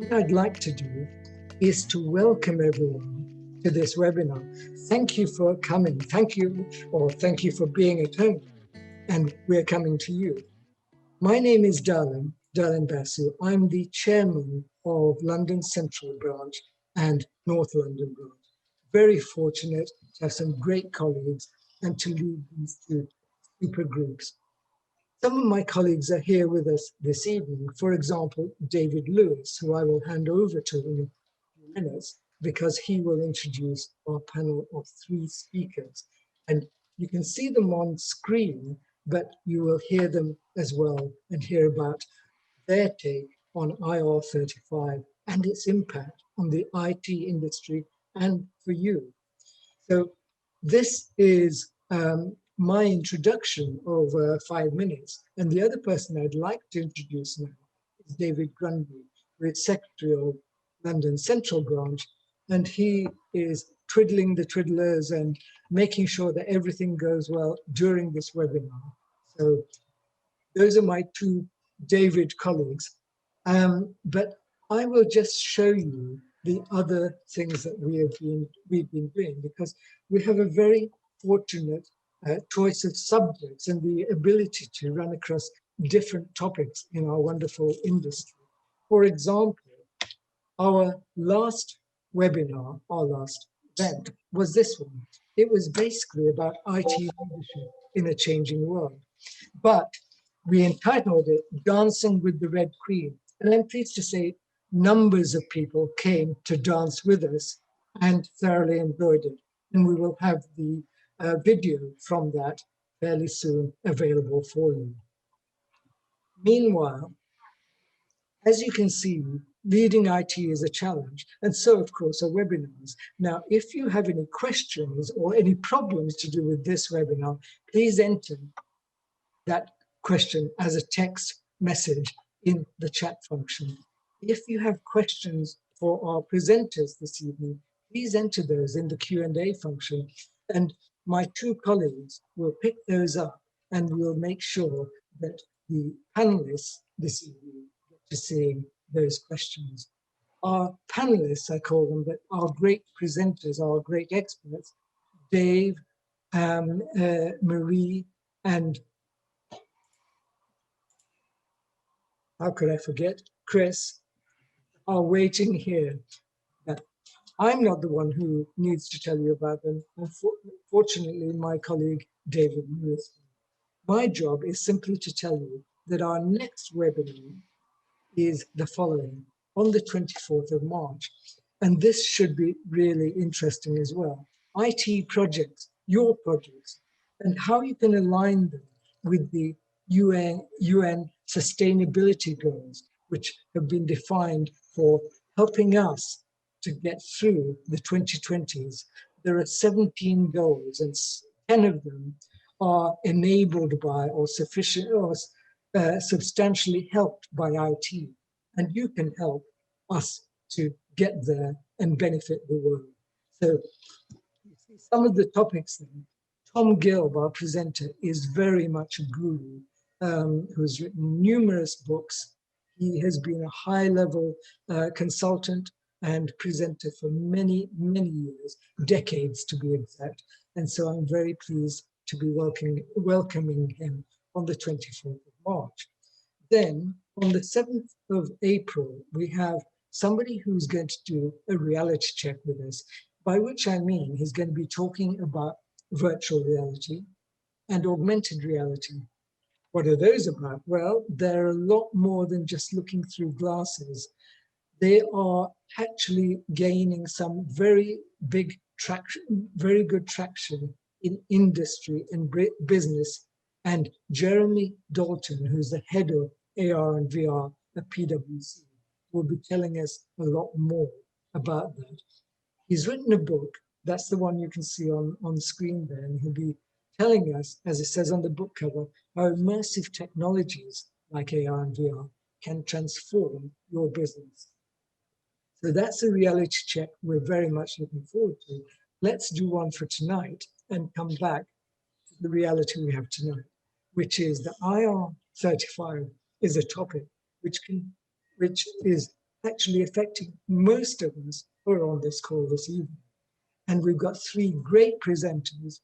what I'd like to do is to welcome everyone to this webinar. Thank you for coming. Thank you for being at home. And we're coming to you. My name is Darlin Basu. I'm the chairman of London Central branch and North London branch. Very fortunate to have some great colleagues and to lead these two super groups. Some of my colleagues are here with us this evening. For example, David Lewis, who I will hand over to in a few minutes because he will introduce our panel of 3 speakers. And you can see them on screen, but you will hear them as well and hear about their take on IR35 and its impact on the IT industry and for you. So this is my introduction over 5 minutes. And the other person I'd like to introduce now is David Grundy, who is Secretary of London Central branch. And he is twiddling the twiddlers and making sure that everything goes well during this webinar. So those are my 2 David colleagues. But I will just show you the other things that we've been doing, because we have a very fortunate choice of subjects and the ability to run across different topics in our wonderful industry. For example, our last webinar, our last event, was this one. It was basically about IT leadership in a changing world. But we entitled it Dancing with the Red Queen. And I'm pleased to say numbers of people came to dance with us and thoroughly enjoyed it. And we will have the video from that fairly soon available for you. Meanwhile, as you can see, leading IT is a challenge. And so, of course, are webinars. Now, if you have any questions or any problems to do with this webinar, please enter that question as a text message in the chat function. If you have questions for our presenters this evening, please enter those in the Q&A function, and my 2 colleagues will pick those up and we'll make sure that the panelists this evening get to see those questions. Our panelists, I call them, but our great presenters, our great experts, Dave, Marie, and how could I forget, Chris, are waiting here. But I'm not the one who needs to tell you about them. Unfortunately, my colleague, David Lewis. My job is simply to tell you that our next webinar is the following, on the 24th of March. And this should be really interesting as well. IT projects, your projects, and how you can align them with the UN sustainability goals, which have been defined for helping us to get through the 2020s. There are 17 goals, and 10 of them are enabled by or sufficient or substantially helped by IT. And you can help us to get there and benefit the world. So some of the topics then. Tom Gill, our presenter, is very much a guru who has written numerous books. He has been a high-level consultant and presenter for many, many years, decades to be exact. And so I'm very pleased to be welcoming him on the 24th of March. Then on the 7th of April, we have somebody who's going to do a reality check with us, by which I mean he's going to be talking about virtual reality and augmented reality. What are those about? Well, they're a lot more than just looking through glasses. They are actually gaining some very big traction, very good traction in industry and business. And Jeremy Dalton, who's the head of AR and VR at PwC, will be telling us a lot more about that. He's written a book, that's the one you can see on screen there, and he'll be telling us, as it says on the book cover, how immersive technologies like AR and VR can transform your business. So that's a reality check we're very much looking forward to. Let's do one for tonight and come back to the reality we have tonight, which is that IR35 is a topic which is actually affecting most of us who are on this call this evening. And we've got three great presenters,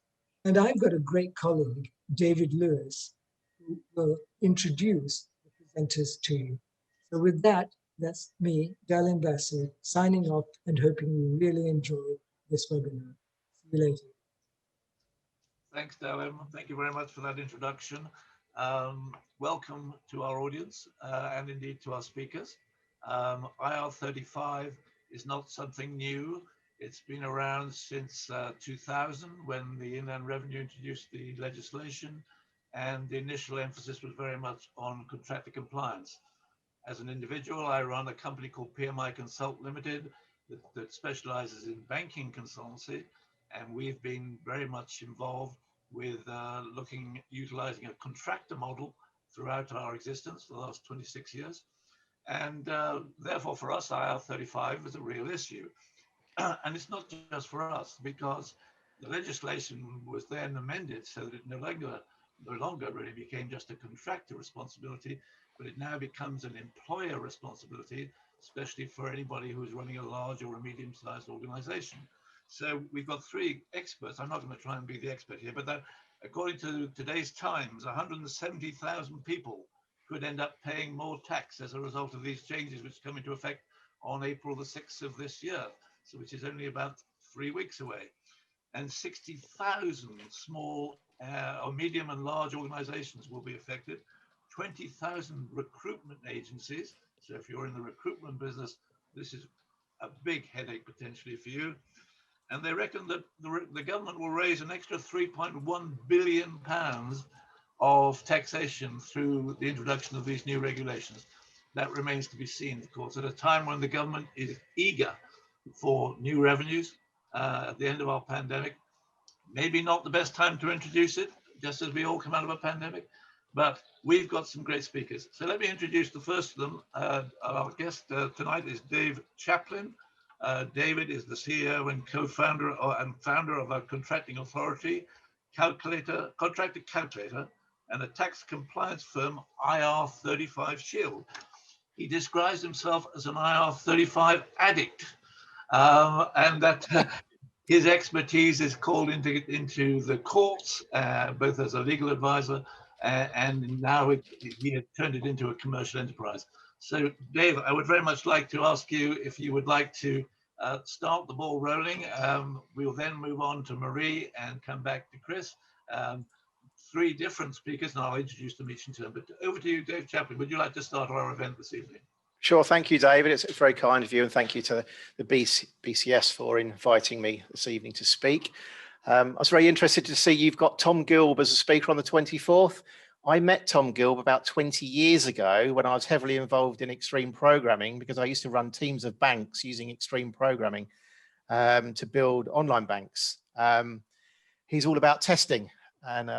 and I've got a great colleague, David Lewis, who will introduce the presenters to you. So with that, that's me, Dallin Bassett, signing off and hoping you really enjoy this webinar. See you later. Thanks, Dallin. Thank you very much for that introduction. Welcome to our audience and indeed to our speakers. IR35 is not something new. It's been around since 2000 when the Inland Revenue introduced the legislation, and the initial emphasis was very much on contractor compliance. As an individual, I run a company called PMI Consult Limited that specializes in banking consultancy, and we've been very much involved with utilizing a contractor model throughout our existence for the last 26 years. And therefore, for us, IR35 is a real issue. And it's not just for us, because the legislation was then amended so that it no longer really became just a contractor responsibility, but it now becomes an employer responsibility, especially for anybody who's running a large or a medium-sized organization. So we've got three experts. I'm not going to try and be the expert here, but according to today's Times, 170,000 people could end up paying more tax as a result of these changes, which come into effect on April the 6th of this year, so which is only about 3 weeks away. And 60,000 small or medium and large organizations will be affected. 20,000 recruitment agencies. So if you're in the recruitment business, this is a big headache potentially for you. And they reckon that the government will raise an extra £3.1 billion of taxation through the introduction of these new regulations. That remains to be seen, of course, at a time when the government is eager for new revenues at the end of our pandemic. Maybe not the best time to introduce it, just as we all come out of a pandemic, but we've got some great speakers. So let me introduce the first of them. Our guest tonight is Dave Chaplin. David is the CEO and co-founder and founder of a contracting authority, contractor calculator, and a tax compliance firm, IR35 Shield. He describes himself as an IR35 addict, and that his expertise is called into the courts, both as a legal advisor and now he had turned it into a commercial enterprise. So, Dave, I would very much like to ask you if you would like to start the ball rolling. We'll then move on to Marie and come back to Chris. Three different speakers, and I'll introduce them each in turn. But over to you, Dave Chaplin. Would you like to start our event this evening? Sure. Thank you, David. It's very kind of you, and thank you to the BCS for inviting me this evening to speak. I was very interested to see you've got Tom Gilb as a speaker on the 24th. I met Tom Gilb about 20 years ago when I was heavily involved in extreme programming, because I used to run teams of banks using extreme programming to build online banks. He's all about testing, and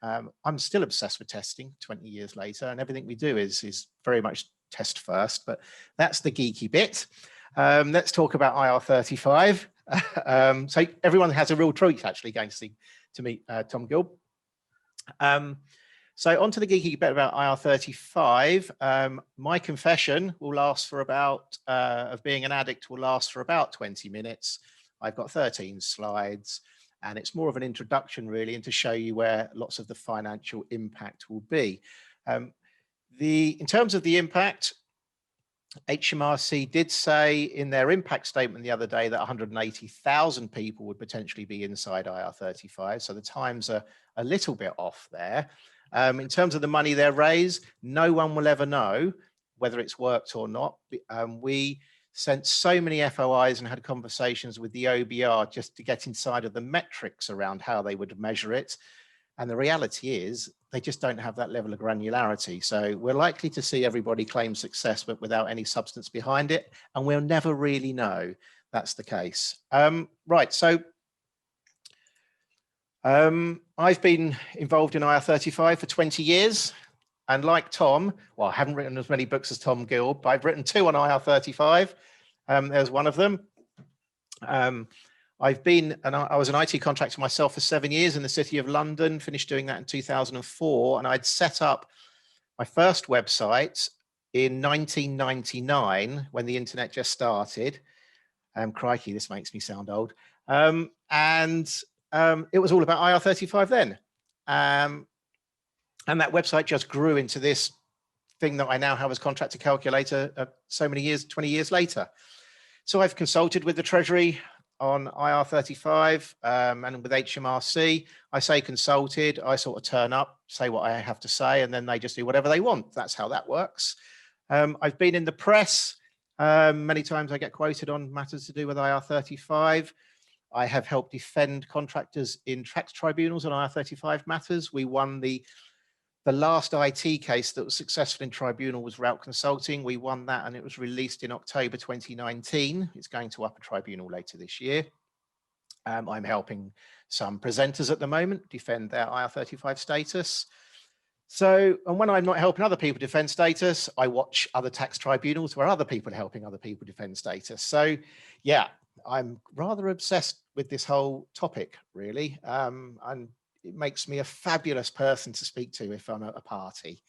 I'm still obsessed with testing 20 years later, and everything we do is very much test first, but that's the geeky bit. Let's talk about IR35. So everyone has a real treat actually going to meet Tom Gilb. So on to the geeky bit about IR35. My confession will last for about, of being an addict, will last for about 20 minutes. I've got 13 slides, and it's more of an introduction really, and to show you where lots of the financial impact will be. In terms of the impact, HMRC did say in their impact statement the other day that 180,000 people would potentially be inside IR35. So the times are a little bit off there. In terms of the money they raise, no one will ever know whether it's worked or not. We sent so many FOIs and had conversations with the OBR just to get inside of the metrics around how they would measure it. And the reality is they just don't have that level of granularity. So we're likely to see everybody claim success, but without any substance behind it. And we'll never really know that's the case. Right, so I've been involved in IR35 for 20 years. And like Tom, well, I haven't written as many books as Tom Gilb, but I've written 2 on IR35. There's one of them. I was an IT contractor myself for 7 years in the City of London, finished doing that in 2004. And I'd set up my first website in 1999 when the internet just started. Crikey, this makes me sound old. It was all about IR35 then. And that website just grew into this thing that I now have as contractor calculator so many years, 20 years later. So I've consulted with the Treasury on IR35 and with HMRC. I say consulted, I sort of turn up, say what I have to say, and then they just do whatever they want. That's how that works. I've been in the press. Many times I get quoted on matters to do with IR35. I have helped defend contractors in tax tribunals on IR35 matters. We won the last IT case that was successful in tribunal was Route Consulting. We won that and it was released in October 2019. It's going to upper tribunal later this year. I'm helping some presenters at the moment defend their IR35 status. So, and when I'm not helping other people defend status, I watch other tax tribunals where other people are helping other people defend status. So yeah, I'm rather obsessed with this whole topic, really. And it makes me a fabulous person to speak to if I'm at a party.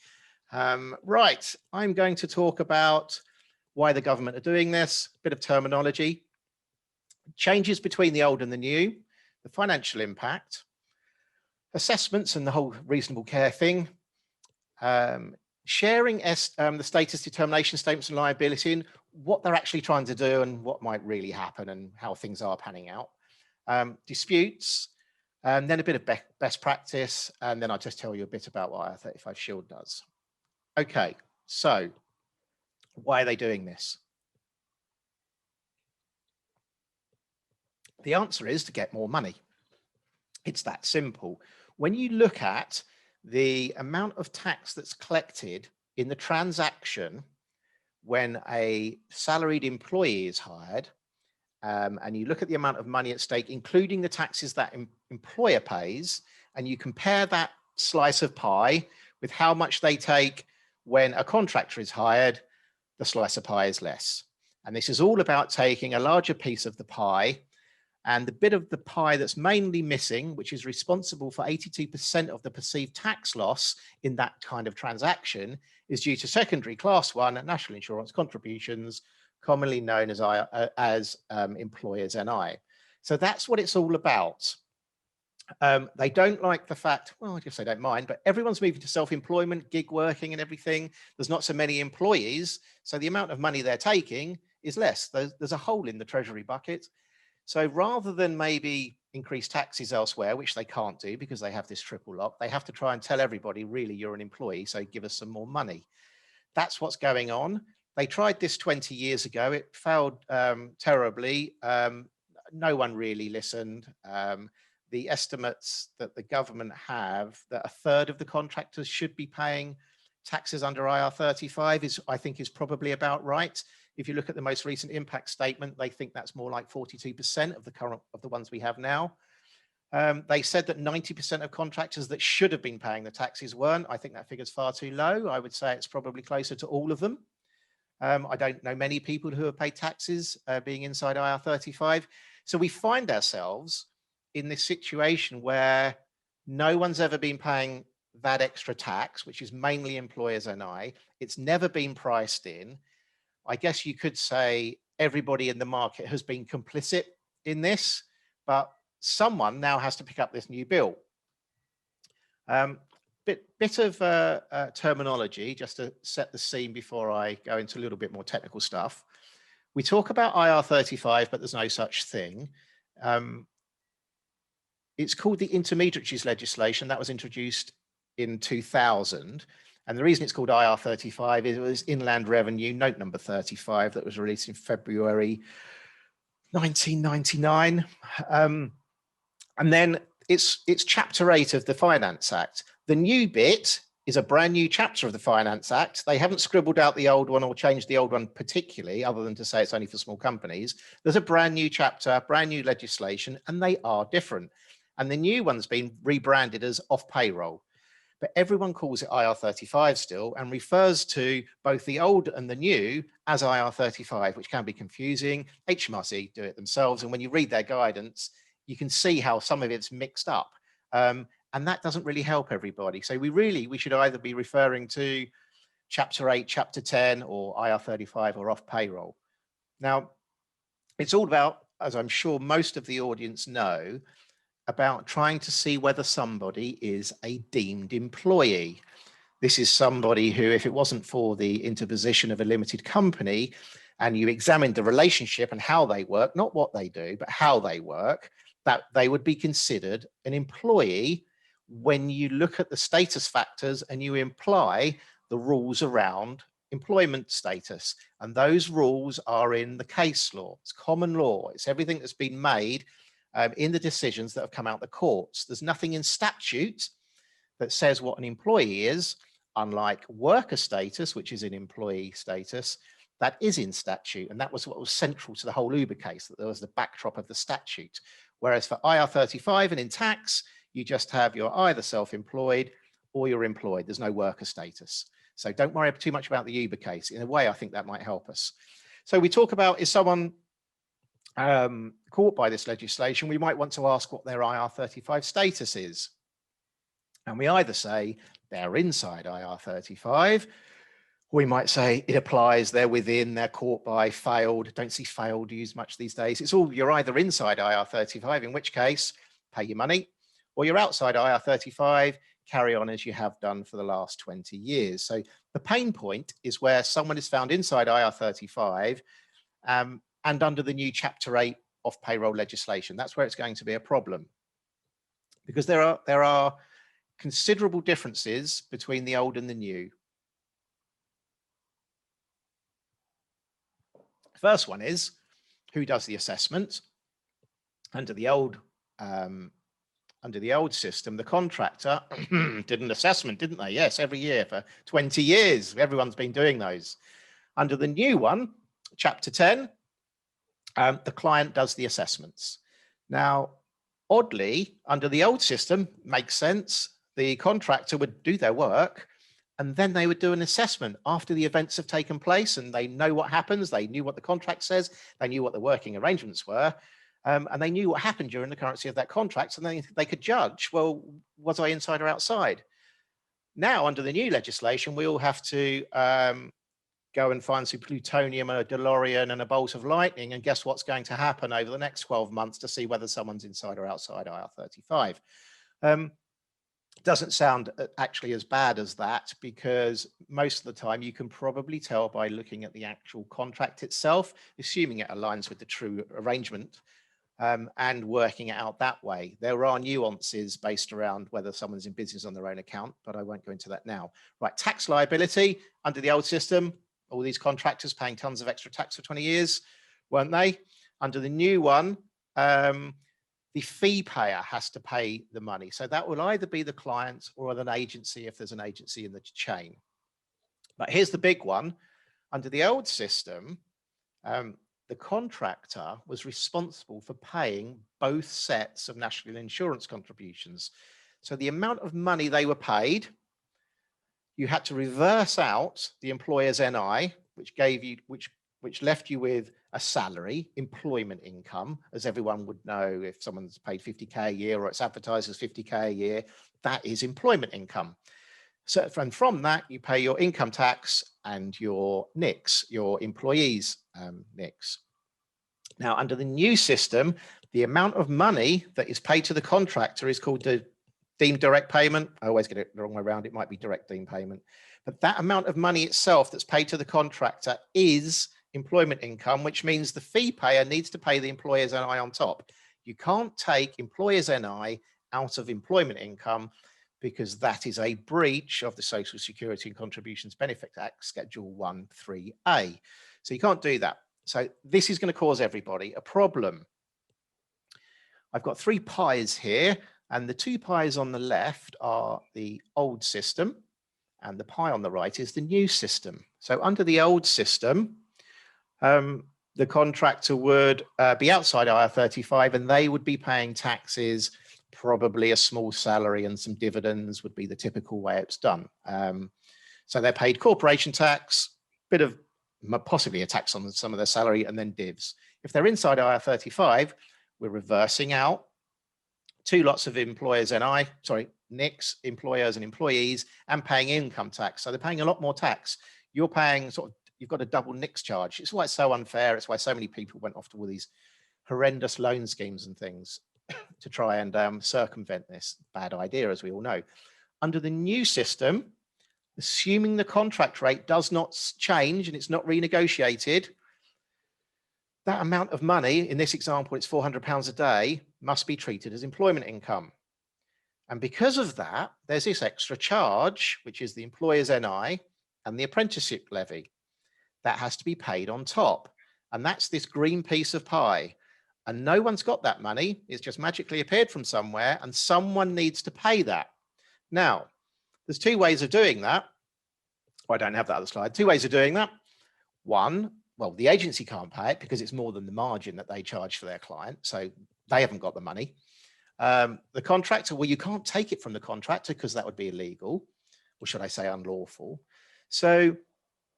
Right, I'm going to talk about why the government are doing this, a bit of terminology, changes between the old and the new, the financial impact, assessments and the whole reasonable care thing, sharing the status determination statements and liability and what they're actually trying to do and what might really happen and how things are panning out, disputes, and then a bit of best practice, and then I'll just tell you a bit about what IR35 Shield does. Okay, so why are they doing this? The answer is to get more money. It's that simple. When you look at the amount of tax that's collected in the transaction when a salaried employee is hired, and you look at the amount of money at stake, including the taxes that employer pays, and you compare that slice of pie with how much they take when a contractor is hired, the slice of pie is less. And this is all about taking a larger piece of the pie, and the bit of the pie that's mainly missing, which is responsible for 82% of the perceived tax loss in that kind of transaction, is due to secondary class 1 national insurance contributions, commonly known as employers' NI. So that's what it's all about. They don't like the fact, well, I guess they don't mind, but everyone's moving to self-employment, gig working and everything. There's not so many employees, so the amount of money they're taking is less. There's a hole in the Treasury bucket. So rather than maybe increase taxes elsewhere, which they can't do because they have this triple lock, they have to try and tell everybody, really, you're an employee, so give us some more money. That's what's going on. They tried this 20 years ago. It failed terribly. No one really listened. The estimates that the government have that a third of the contractors should be paying taxes under IR35 I think is probably about right. If you look at the most recent impact statement, they think that's more like 42% of the ones we have now. They said that 90% of contractors that should have been paying the taxes weren't. I think that figure's far too low. I would say it's probably closer to all of them. I don't know many people who have paid taxes being inside IR35. So we find ourselves in this situation where no one's ever been paying that extra tax, which is mainly employers' NI. It's never been priced in. I guess you could say everybody in the market has been complicit in this, but someone now has to pick up this new bill. Bit of terminology just to set the scene before I go into a little bit more technical stuff. We talk about IR35, but there's no such thing. It's called the intermediaries legislation that was introduced in 2000. And the reason it's called IR35 is it was Inland Revenue, note number 35, that was released in February 1999. And then it's Chapter 8 of the Finance Act. The new bit is a brand new chapter of the Finance Act. They haven't scribbled out the old one or changed the old one particularly, other than to say it's only for small companies. There's a brand new chapter, brand new legislation, and they are different. And the new one's been rebranded as Off-payroll. But everyone calls it IR35 still and refers to both the old and the new as IR35, which can be confusing. HMRC do it themselves. And when you read their guidance, you can see how some of it's mixed up. And that doesn't really help everybody. So we should either be referring to Chapter 8, Chapter 10, or IR35 or off payroll. Now, it's all about, as I'm sure most of the audience know, about trying to see whether somebody is a deemed employee. This is somebody who, if it wasn't for the interposition of a limited company, and you examined the relationship and how they work, not what they do, but how they work, that they would be considered an employee when you look at the status factors and you imply the rules around employment status. And those rules are in the case law. It's common law. It's everything that's been made in the decisions that have come out of the courts. There's nothing in statute that says what an employee is, unlike worker status, which is an employee status, that is in statute. And that was what was central to the whole Uber case, that there was the backdrop of the statute. Whereas for IR35 and in tax, you just have you're either self-employed or you're employed. There's no worker status. So don't worry too much about the Uber case. In a way, I think that might help us. So we talk about, is someone caught by this legislation? We might want to ask what their IR35 status is. And we either say they're inside IR35, we might say it applies, they're within, they're caught by, failed. Don't see failed used much these days. It's all, you're either inside IR35, in which case pay your money, or you're outside IR35, carry on as you have done for the last 20 years. So the pain point is where someone is found inside IR35 and under the new Chapter 8 off payroll legislation. That's where it's going to be a problem, because there are considerable differences between the old and the new. First one is, who does the assessment? Under the old system, the contractor did an assessment, didn't they? Yes, every year for 20 years. Everyone's been doing those. Under the new one, Chapter 10, the client does the assessments. Now, oddly, under the old system, makes sense, the contractor would do their work and then they would do an assessment after the events have taken place and they know what happens. They knew what the contract says. They knew what the working arrangements were. And they knew what happened during the currency of that contract. And then they could judge, well, was I inside or outside? Now, under the new legislation, we all have to go and find some plutonium and a DeLorean and a bolt of lightning and guess what's going to happen over the next 12 months to see whether someone's inside or outside IR35. Doesn't sound actually as bad as that, because most of the time you can probably tell by looking at the actual contract itself, assuming it aligns with the true arrangement, and working it out that way. There are nuances based around whether someone's in business on their own account, but I won't go into that now. Right, tax liability under the old system, all these contractors paying tons of extra tax for 20 years, weren't they? Under the new one, the fee payer has to pay the money. So that will either be the client or an agency if there's an agency in the chain. But here's the big one. Under the old system, the contractor was responsible for paying both sets of national insurance contributions. So the amount of money they were paid, you had to reverse out the employer's NI, which gave you, which left you with a salary, employment income, as everyone would know. If someone's paid 50K a year or it's advertised as 50K a year, that is employment income. So from that, you pay your income tax and your NICs, your employees' NICs. Now, under the new system, the amount of money that is paid to the contractor is called the deemed direct payment. I always get it the wrong way around. It might be direct deemed payment. But that amount of money itself that's paid to the contractor is employment income, which means the fee payer needs to pay the employer's NI on top. You can't take employer's NI out of employment income, because that is a breach of the Social Security and Contributions Benefit Act, Schedule 1(3)(a). So you can't do that. So this is going to cause everybody a problem. I've got 3 pies here, and the 2 pies on the left are the old system, and the pie on the right is the new system. So under the old system, the contractor would be outside IR35 and they would be paying taxes, probably a small salary and some dividends would be the typical way it's done. So they're paid corporation tax, bit of possibly a tax on some of their salary, and then divs. If they're inside IR35, we're reversing out two lots of employers NI, sorry, NICs, employers and employees, and paying income tax. So they're paying a lot more tax. You're paying sort of, you've got a double NICs charge. It's why it's so unfair. It's why so many people went off to all these horrendous loan schemes and things to try and circumvent this bad idea, as we all know. Under the new system, assuming the contract rate does not change and it's not renegotiated, that amount of money, in this example, it's £400 a day, must be treated as employment income. And because of that, there's this extra charge, which is the employer's NI and the apprenticeship levy. That has to be paid on top. And that's this green piece of pie. And no one's got that money. It's just magically appeared from somewhere, and someone needs to pay that. Now, there's two ways of doing that. I don't have that other slide. Two ways of doing that. One, well, the agency can't pay it because it's more than the margin that they charge for their client. So they haven't got the money. The contractor, well, you can't take it from the contractor because that would be illegal, or should I say unlawful. So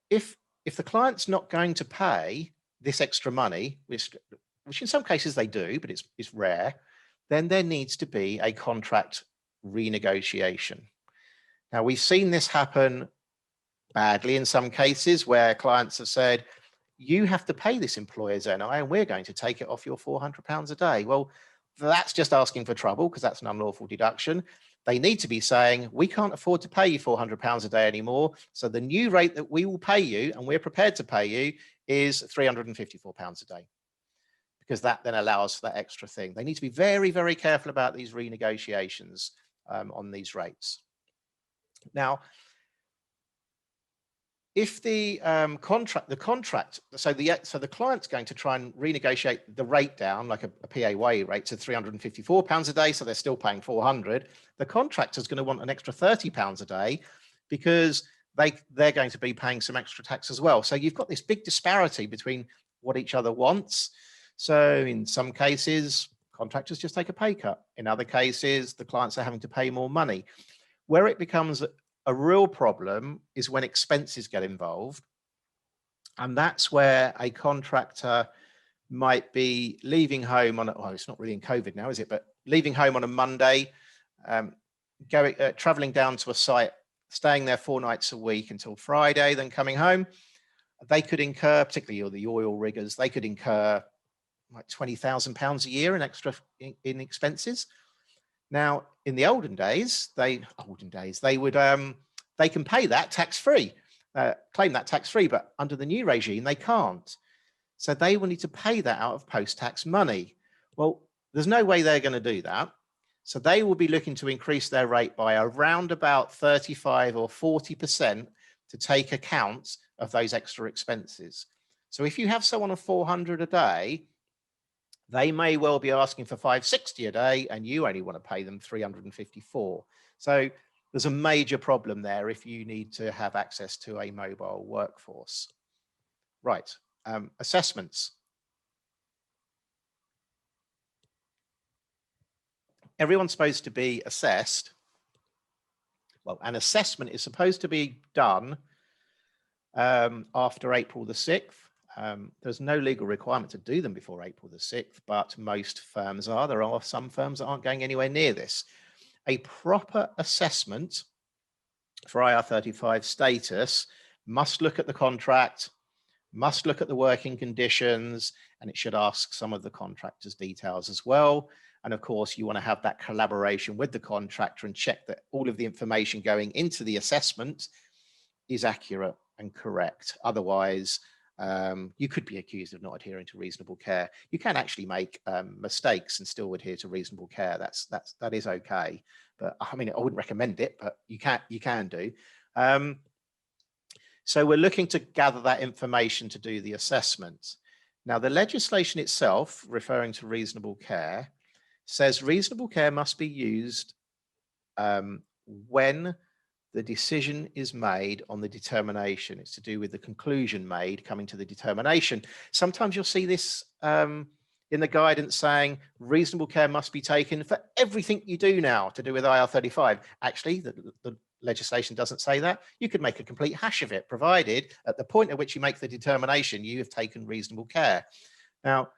if the client's not going to pay this extra money, which in some cases they do, but it's rare, then there needs to be a contract renegotiation. Now, we've seen this happen badly in some cases where clients have said, you have to pay this employer's NI and we're going to take it off your £400 a day. Well, that's just asking for trouble because that's an unlawful deduction. They need to be saying, we can't afford to pay you £400 a day anymore. So the new rate that we will pay you, and we're prepared to pay you, is £354 a day. Because that then allows for that extra thing. They need to be very, very careful about these renegotiations on these rates. Now, if the so the client's going to try and renegotiate the rate down, like a PAYE rate, to £354 a day, so they're still paying 400. The contractor's going to want an extra £30 a day because they're going to be paying some extra tax as well. So you've got this big disparity between what each other wants. So in some cases, contractors just take a pay cut. In other cases, the clients are having to pay more money. Where it becomes a real problem is when expenses get involved. And that's where a contractor might be leaving home on, well, it's not really in COVID now, is it? But leaving home on a Monday, traveling down to a site, staying there 4 nights a week until Friday, then coming home. They could incur, particularly the oil riggers, they could incur like £20,000 a year in extra in expenses. Now, in the olden days, they can pay that tax-free, claim that tax-free, but under the new regime, they can't. So they will need to pay that out of post-tax money. Well, there's no way they're going to do that. So they will be looking to increase their rate by around about 35 or 40% to take account of those extra expenses. So if you have someone on 400 a day, they may well be asking for 560 a day and you only want to pay them 354. So there's a major problem there if you need to have access to a mobile workforce. Right, assessments. Everyone's supposed to be assessed. Well, an assessment is supposed to be done after April the 6th. There's no legal requirement to do them before April the 6th, but most firms are. There are some firms that aren't going anywhere near this. A proper assessment for IR35 status must look at the contract, must look at the working conditions, and it should ask some of the contractor's details as well. And of course, you want to have that collaboration with the contractor and check that all of the information going into the assessment is accurate and correct. Otherwise, you could be accused of not adhering to reasonable care. You can actually make mistakes and still adhere to reasonable care. That is okay. But I mean, I wouldn't recommend it, but you can do. So we're looking to gather that information to do the assessment. Now, the legislation itself, referring to reasonable care, says reasonable care must be used when the decision is made on the determination. It's to do with the conclusion made coming to the determination. Sometimes you'll see this in the guidance saying reasonable care must be taken for everything you do now to do with IR35. Actually, the legislation doesn't say that. You could make a complete hash of it, provided at the point at which you make the determination, you have taken reasonable care. Now,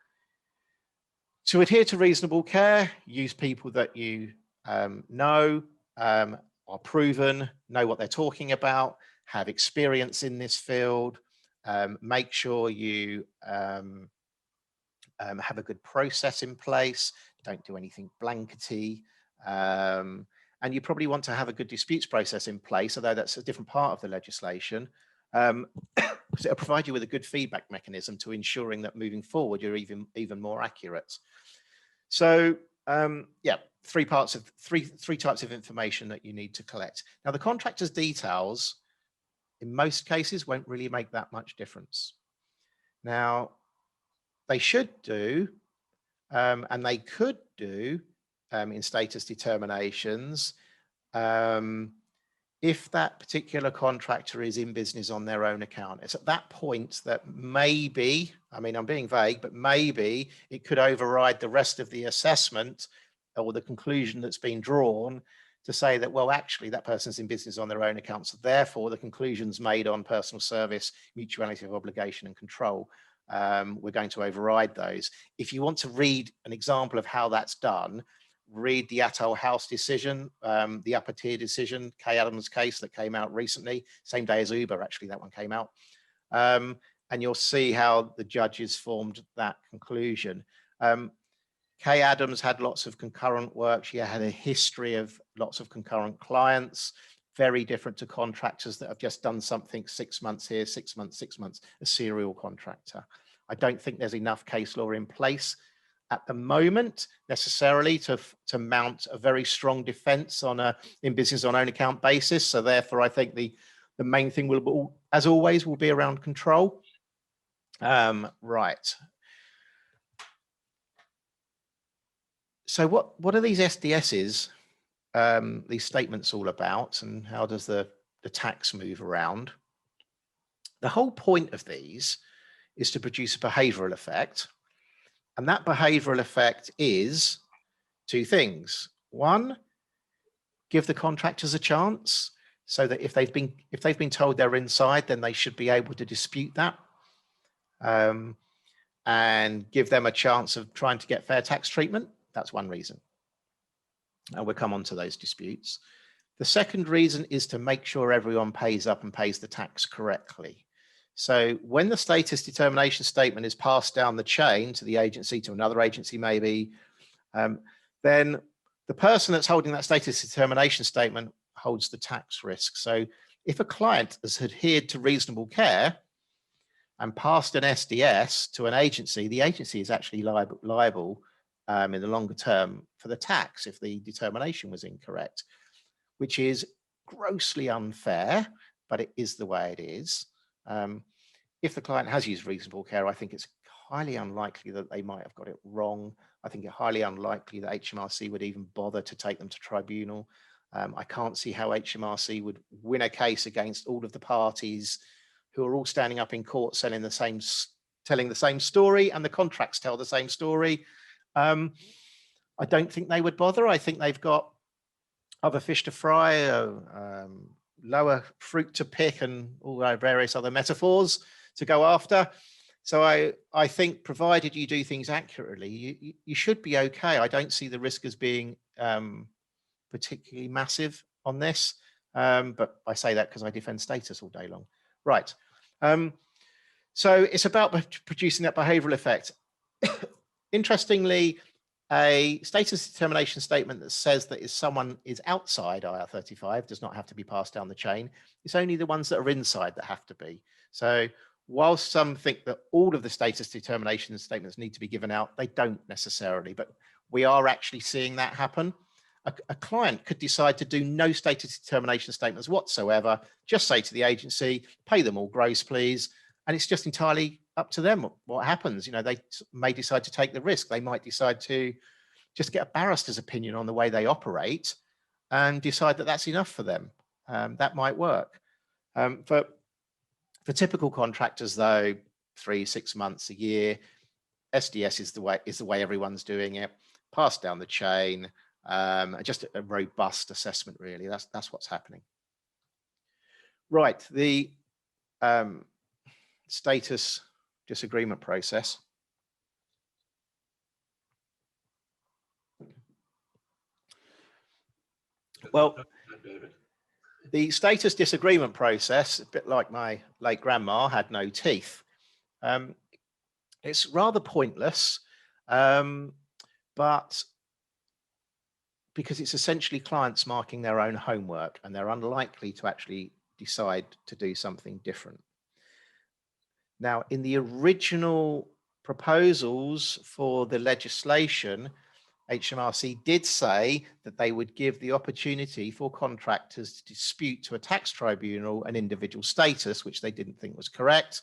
To adhere to reasonable care, use people that you know, are proven, know what they're talking about, have experience in this field. Make sure you have a good process in place. Don't do anything blankety. And you probably want to have a good disputes process in place, although that's a different part of the legislation, because it'll provide you with a good feedback mechanism to ensuring that moving forward you're even more accurate. So yeah, three types of information that you need to collect. Now, the contractor's details in most cases won't really make that much difference. Now, they should do, and they could do in status determinations, if that particular contractor is in business on their own account. It's at that point that maybe, I mean, I'm being vague, but maybe it could override the rest of the assessment or the conclusion that's been drawn to say that, well, actually that person's in business on their own account. So therefore the conclusions made on personal service, mutuality of obligation and control, we're going to override those. If you want to read an example of how that's done, read the Atoll House decision, the upper tier decision, Kay Adams case that came out recently, same day as Uber, actually, that one came out. And you'll see how the judges formed that conclusion. Kay Adams had lots of concurrent work. She had a history of lots of concurrent clients, very different to contractors that have just done something 6 months here, 6 months, 6 months, a serial contractor. I don't think there's enough case law in place at the moment necessarily to mount a very strong defense on a in business on own account basis. So therefore, I think the main thing will, as always, will be around control. Right. So what are these SDSs, these statements all about, and how does the tax move around? The whole point of these is to produce a behavioral effect. And that behavioral effect is two things. One, give the contractors a chance so that if they've been told they're inside, then they should be able to dispute that, and give them a chance of trying to get fair tax treatment. That's one reason. And we'll come on to those disputes. The second reason is to make sure everyone pays up and pays the tax correctly. So when the status determination statement is passed down the chain to the agency, to another agency maybe, then the person that's holding that status determination statement holds the tax risk. So if a client has adhered to reasonable care and passed an SDS to an agency, the agency is actually liable in the longer term for the tax if the determination was incorrect, which is grossly unfair, but it is the way it is. If the client has used reasonable care, I think it's highly unlikely that they might have got it wrong. I think it's highly unlikely that HMRC would even bother to take them to tribunal. I can't see how HMRC would win a case against all of the parties who are all standing up in court telling the same story, and the contracts tell the same story. I don't think they would bother. I think they've got other fish to fry, lower fruit to pick, and all our various other metaphors to go after. So I think provided you do things accurately, you should be okay. I don't see the risk as being particularly massive on this, but I say that because I defend status all day long. Right. So it's about producing that behavioral effect. Interestingly, a status determination statement that says that if someone is outside IR35 does not have to be passed down the chain. It's only the ones that are inside that have to be. So whilst some think that all of the status determination statements need to be given out, they don't necessarily, but we are actually seeing that happen. A client could decide to do no status determination statements whatsoever, just say to the agency, pay them all gross, please. And it's just entirely up to them what happens. You know, they may decide to take the risk. They might decide to just get a barrister's opinion on the way they operate and decide that that's enough for them. That might work. For typical contractors, though, 3, 6 months, a year, SDS is the way everyone's doing it. Pass down the chain, just a robust assessment, really. That's what's happening. Right, the status disagreement process. Well, David. the status disagreement process, a bit like my late grandma, had no teeth. It's rather pointless, but because it's essentially clients marking their own homework and they're unlikely to actually decide to do something different. Now, in the original proposals for the legislation, HMRC did say that they would give the opportunity for contractors to dispute to a tax tribunal an individual status, which they didn't think was correct.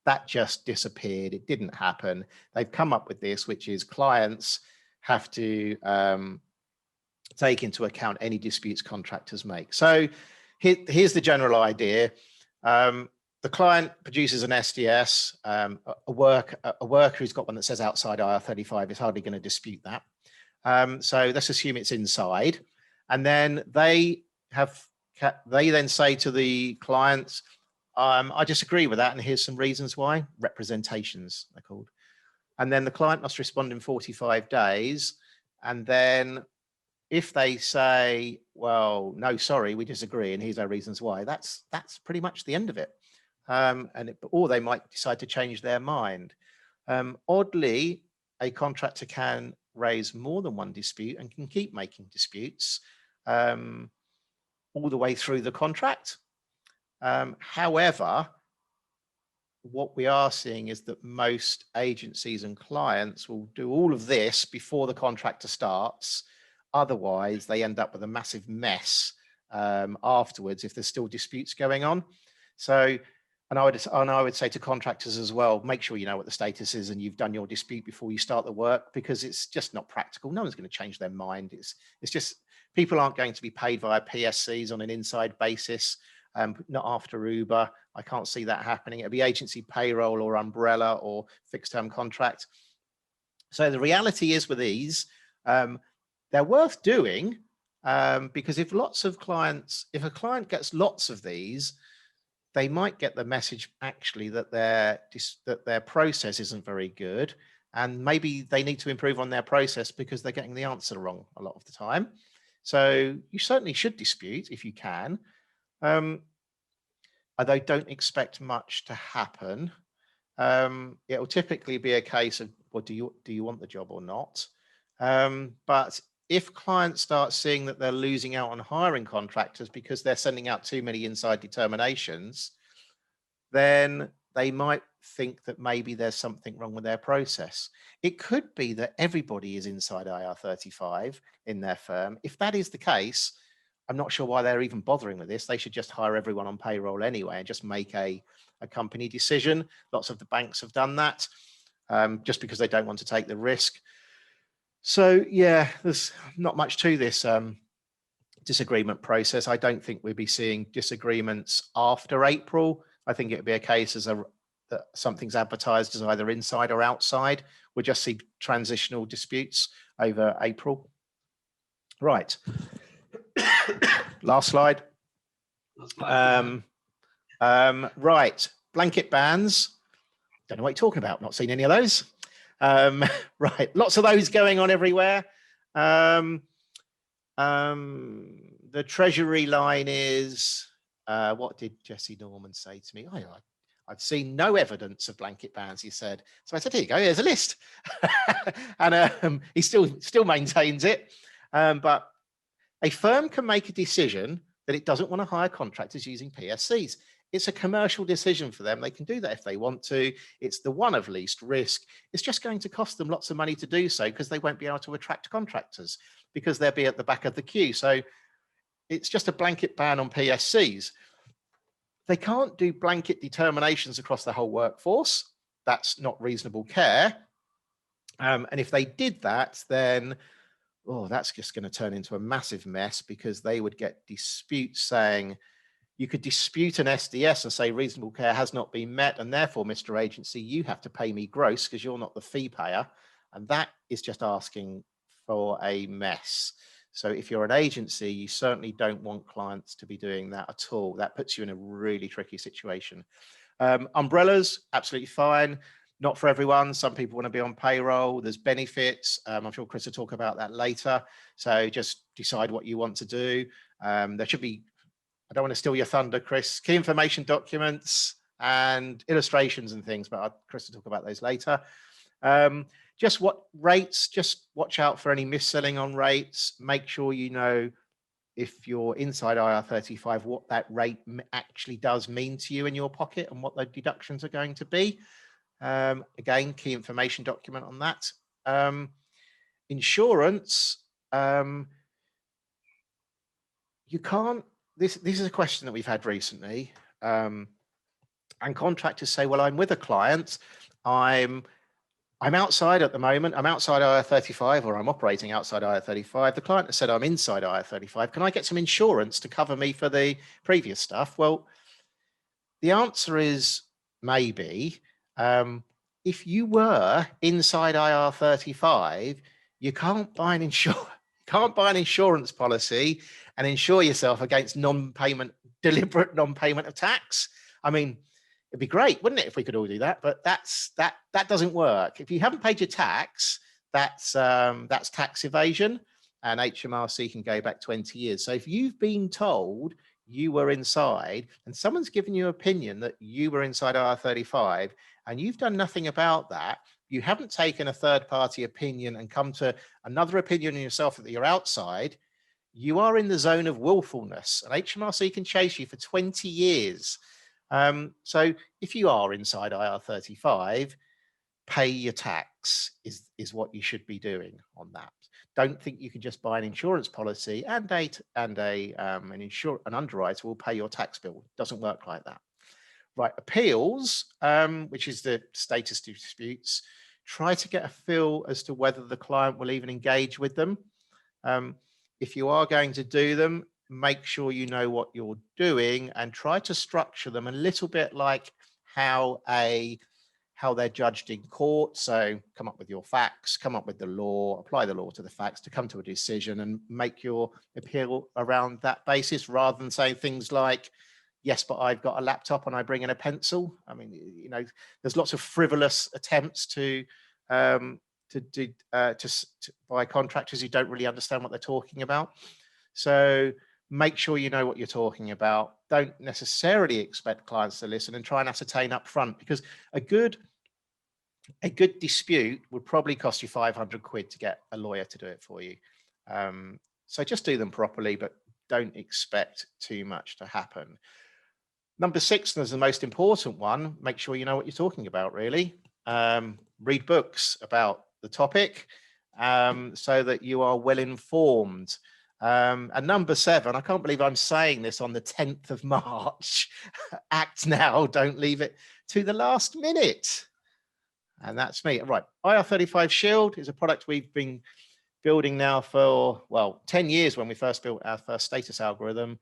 That just disappeared. It didn't happen. They've come up with this, which is clients have to take into account any disputes contractors make. So here's the general idea. The client produces an SDS, a worker who's got one that says outside IR35 is hardly going to dispute that. So let's assume it's inside. And then they then say to the clients, I disagree with that, and here's some reasons why. Representations, they're called. And then the client must respond in 45 days. And then if they say, well, no, sorry, we disagree, and here's our reasons why, that's pretty much the end of it. Or they might decide to change their mind. Oddly, a contractor can raise more than one dispute and can keep making disputes all the way through the contract. However, what we are seeing is that most agencies and clients will do all of this before the contractor starts. Otherwise, they end up with a massive mess afterwards if there's still disputes going on. So, and I would say to contractors as well, make sure you know what the status is and you've done your dispute before you start the work, because it's just not practical. No one's going to change their mind. It's just people aren't going to be paid via PSCs on an inside basis, not after Uber. I can't see that happening. It'll be agency payroll or umbrella or fixed term contract. So the reality is with these, they're worth doing because if a client gets lots of these, they might get the message actually that their process isn't very good, and maybe they need to improve on their process because they're getting the answer wrong a lot of the time. So you certainly should dispute if you can, although don't expect much to happen. It will typically be a case of, well, do you want the job or not? But if clients start seeing that they're losing out on hiring contractors because they're sending out too many inside determinations, then they might think that maybe there's something wrong with their process. It could be that everybody is inside IR35 in their firm. If that is the case, I'm not sure why they're even bothering with this. They should just hire everyone on payroll anyway and just make a company decision. Lots of the banks have done that just because they don't want to take the risk. So yeah, there's not much to this disagreement process. I don't think we'll be seeing disagreements after April. I think it would be a case that something's advertised as either inside or outside. We'll just see transitional disputes over April. Right. Last slide. Right. Blanket bans. Don't know what you're talking about. Not seen any of those. Right, lots of those going on everywhere. The Treasury line is, what did Jesse Norman say to me? I've seen no evidence of blanket bans, he said. So I said, here you go, here's a list. And he still maintains it. But a firm can make a decision that it doesn't want to hire contractors using PSCs. It's a commercial decision for them. They can do that if they want to. It's the one of least risk. It's just going to cost them lots of money to do so because they won't be able to attract contractors because they'll be at the back of the queue. So it's just a blanket ban on PSCs. They can't do blanket determinations across the whole workforce. That's not reasonable care. And if they did that, then that's just going to turn into a massive mess because they would get disputes saying, you could dispute an SDS and say reasonable care has not been met, and therefore, Mr. Agency, you have to pay me gross because you're not the fee payer. And that is just asking for a mess. So if you're an agency, you certainly don't want clients to be doing that at all. That puts you in a really tricky situation. Umbrellas, absolutely fine. Not for everyone. Some people want to be on payroll. There's benefits. I'm sure Chris will talk about that later. So just decide what you want to do. There should be, I don't want to steal your thunder, Chris, key information documents and illustrations and things, but Chris will talk about those later. Just what rates, just watch out for any mis-selling on rates. Make sure you know if you're inside IR35, what that rate actually does mean to you in your pocket and what the deductions are going to be. Again, key information document on that. Insurance, you can't, this is a question that we've had recently. And contractors say, well, I'm with a client, I'm outside at the moment, I'm outside IR35 or I'm operating outside IR35. The client has said I'm inside IR35. Can I get some insurance to cover me for the previous stuff? Well, the answer is maybe. If you were inside IR35, you can't buy an insurance policy and insure yourself against deliberate non-payment of tax. I mean, it'd be great, wouldn't it, if we could all do that? But that doesn't work. If you haven't paid your tax, that's tax evasion, and HMRC can go back 20 years. So if you've been told you were inside and someone's given you an opinion that you were inside IR35 and you've done nothing about that, you haven't taken a third-party opinion and come to another opinion on yourself that you're outside, you are in the zone of willfulness, and HMRC can chase you for 20 years. So if you are inside IR35, pay your tax is what you should be doing on that. Don't think you can just buy an insurance policy and an underwriter will pay your tax bill. It doesn't work like that. Right, appeals, which is the status disputes, try to get a feel as to whether the client will even engage with them. If you are going to do them, make sure you know what you're doing and try to structure them a little bit like how they're judged in court. So come up with your facts, come up with the law, apply the law to the facts to come to a decision and make your appeal around that basis, rather than saying things like, yes, but I've got a laptop and I bring in a pencil. I mean, you know, there's lots of frivolous attempts by contractors who don't really understand what they're talking about. So make sure you know what you're talking about. Don't necessarily expect clients to listen, and try and ascertain up front, because a good dispute would probably cost you 500 quid to get a lawyer to do it for you. So just do them properly, but don't expect too much to happen. Number 6, and is the most important one, make sure you know what you're talking about, really. Read books about the topic so that you are well informed. And number 7, I can't believe I'm saying this on the 10th of March, act now, don't leave it to the last minute. And that's me. Right, IR35 Shield is a product we've been building now for, well, 10 years when we first built our first status algorithm.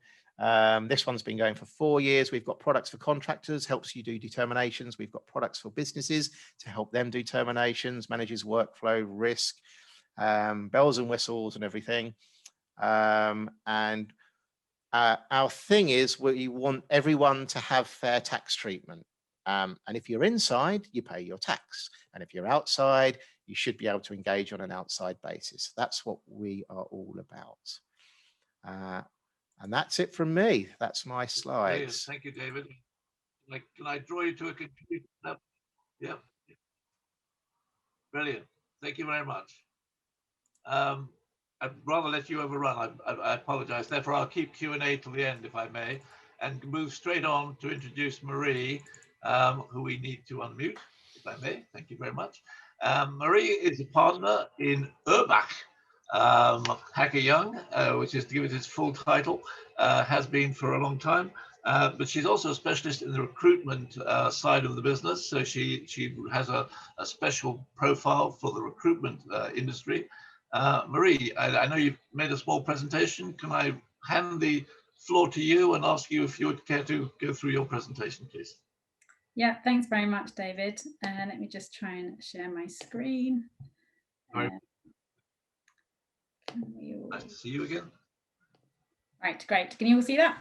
This one's been going for 4 years. We've got products for contractors, helps you do determinations. We've got products for businesses to help them do terminations, manages workflow, risk, bells and whistles and everything. And our thing is we want everyone to have fair tax treatment. And if you're inside, you pay your tax. And if you're outside, you should be able to engage on an outside basis. That's what we are all about. And that's it from me. That's my slides. Thank you, David. Can I draw you to a conclusion? Yep. Brilliant. Thank you very much. I'd rather let you overrun. I apologize. Therefore, I'll keep Q&A till the end, if I may, and move straight on to introduce Marie, who we need to unmute, if I may. Thank you very much. Marie is a partner in Urbach. Hacker Young, which is to give it its full title, has been for a long time, but she's also a specialist in the recruitment side of the business. So she has a special profile for the recruitment industry. Marie, I know you've made a small presentation. Can I hand the floor to you and ask you if you would care to go through your presentation, please? Yeah, thanks very much, David. Let me just try and share my screen. Nice to see you again. Right, great. Can you all see that?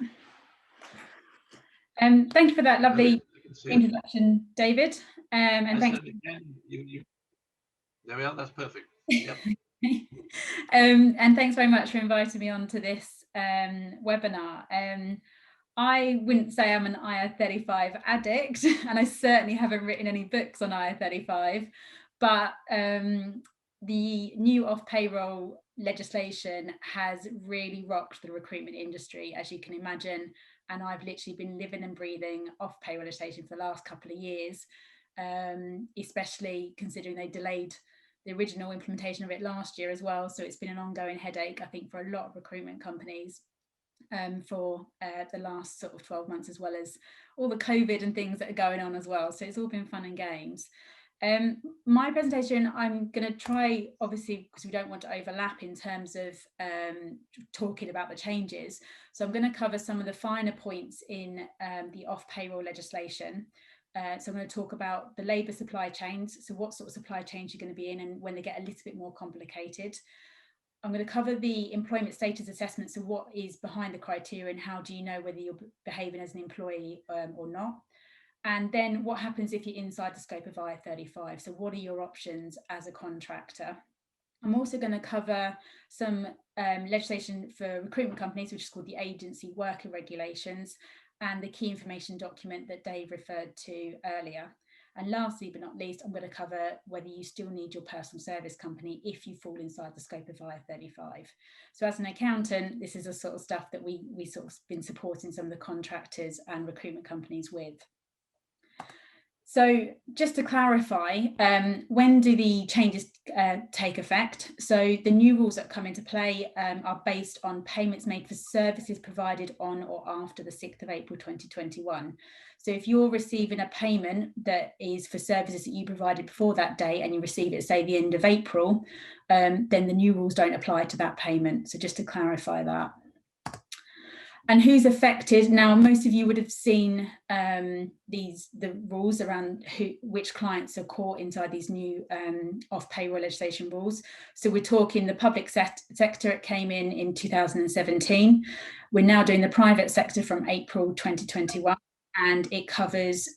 Thank you for that lovely introduction, David. And thanks. There we are. That's perfect. Yep. And thanks very much for inviting me on to this webinar. I wouldn't say I'm an IR35 addict, and I certainly haven't written any books on IR35, but the new off-payroll legislation has really rocked the recruitment industry, as you can imagine, and I've literally been living and breathing off-payroll legislation for the last couple of years, especially considering they delayed the original implementation of it last year as well, so it's been an ongoing headache, I think, for a lot of recruitment companies for the last sort of 12 months, as well as all the COVID and things that are going on as well. So it's all been fun and games. My presentation, I'm going to try, obviously, because we don't want to overlap in terms of talking about the changes. So I'm going to cover some of the finer points in the off-payroll legislation. So I'm going to talk about the labour supply chains. So what sort of supply chains you're going to be in and when they get a little bit more complicated. I'm going to cover the employment status assessment, so what is behind the criteria and how do you know whether you're behaving as an employee or not. And then what happens if you're inside the scope of IR35, so what are your options as a contractor. I'm also going to cover some legislation for recruitment companies, which is called the Agency Worker Regulations, and the key information document that Dave referred to earlier. And lastly, but not least, I'm going to cover whether you still need your personal service company if you fall inside the scope of IR35. So as an accountant, this is the sort of stuff that we sort of been supporting some of the contractors and recruitment companies with. So just to clarify, when do the changes take effect? So the new rules that come into play are based on payments made for services provided on or after the 6th of April 2021. So if you're receiving a payment that is for services that you provided before that date and you receive it, say, the end of April, then the new rules don't apply to that payment. So just to clarify that. And who's affected? Now, most of you would have seen the rules around which clients are caught inside these new off-payroll legislation rules. So we're talking the public sector, it came in 2017. We're now doing the private sector from April 2021, and it covers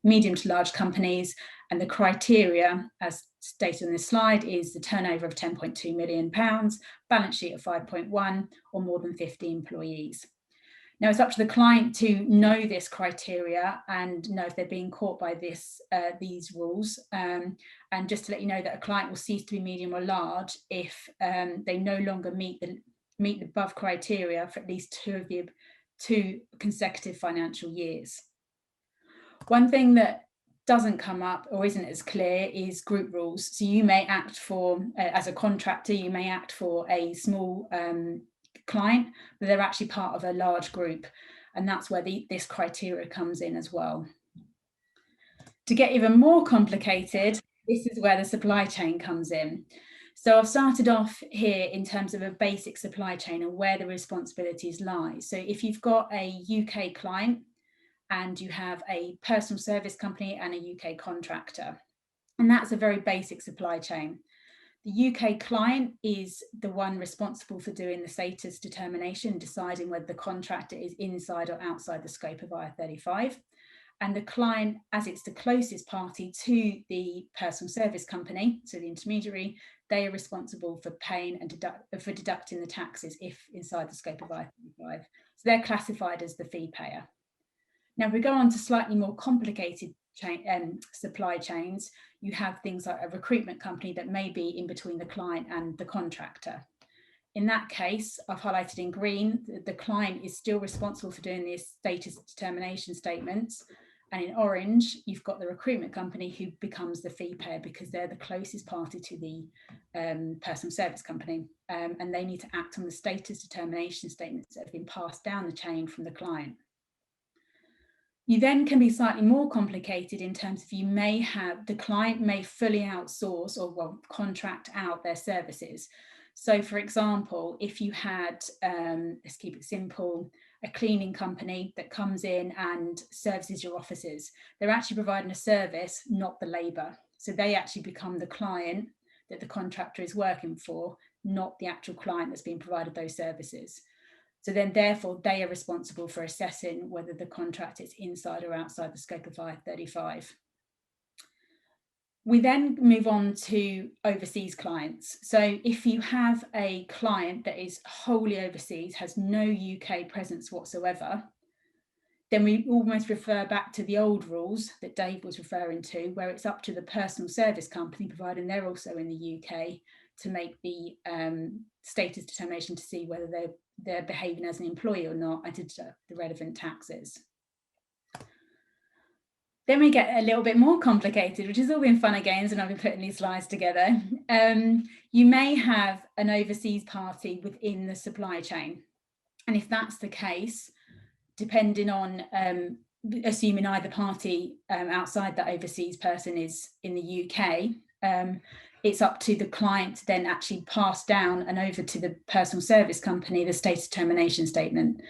medium to large companies. And the criteria, as stated on this slide, is the turnover of £10.2 million, balance sheet of 5.1, or more than 50 employees. Now, it's up to the client to know this criteria and know if they're being caught by these rules. And just to let you know that a client will cease to be medium or large if they no longer meet the above criteria for at least two consecutive financial years. One thing that doesn't come up or isn't as clear is group rules. So you may act for, as a contractor, you may act for a small client, but they're actually part of a large group, and that's where this criteria comes in as well. To get even more complicated, this is where the supply chain comes in. So I've started off here in terms of a basic supply chain and where the responsibilities lie. So if you've got a UK client and you have a personal service company and a UK contractor, and that's a very basic supply chain. The UK client is the one responsible for doing the status determination, deciding whether the contractor is inside or outside the scope of IR35. And the client, as it's the closest party to the personal service company, so the intermediary, they are responsible for paying and deducting the taxes if inside the scope of IR35. So they're classified as the fee payer. Now, if we go on to slightly more complicated supply chains, you have things like a recruitment company that may be in between the client and the contractor. In that case, I've highlighted in green, the client is still responsible for doing the status determination statements. And in orange, you've got the recruitment company who becomes the fee payer because they're the closest party to the personal service company. And they need to act on the status determination statements that have been passed down the chain from the client. You then can be slightly more complicated in terms of you may have, the client may fully outsource or contract out their services. So for example, if you had, let's keep it simple, a cleaning company that comes in and services your offices, they're actually providing a service, not the labour. So they actually become the client that the contractor is working for, not the actual client that's being provided those services. So then therefore they are responsible for assessing whether the contract is inside or outside the scope of IR35. We then move on to overseas clients. So if you have a client that is wholly overseas, has no UK presence whatsoever, then we almost refer back to the old rules that Dave was referring to, where it's up to the personal service company, providing they're also in the UK, to make the status determination to see whether they're behaving as an employee or not, and to deduct the relevant taxes. Then we get a little bit more complicated, which has all been fun and games, and I've been putting these slides together. You may have an overseas party within the supply chain. And if that's the case, depending on, assuming either party outside that overseas person is in the UK, it's up to the client to then actually pass down and over to the personal service company the status determination statement.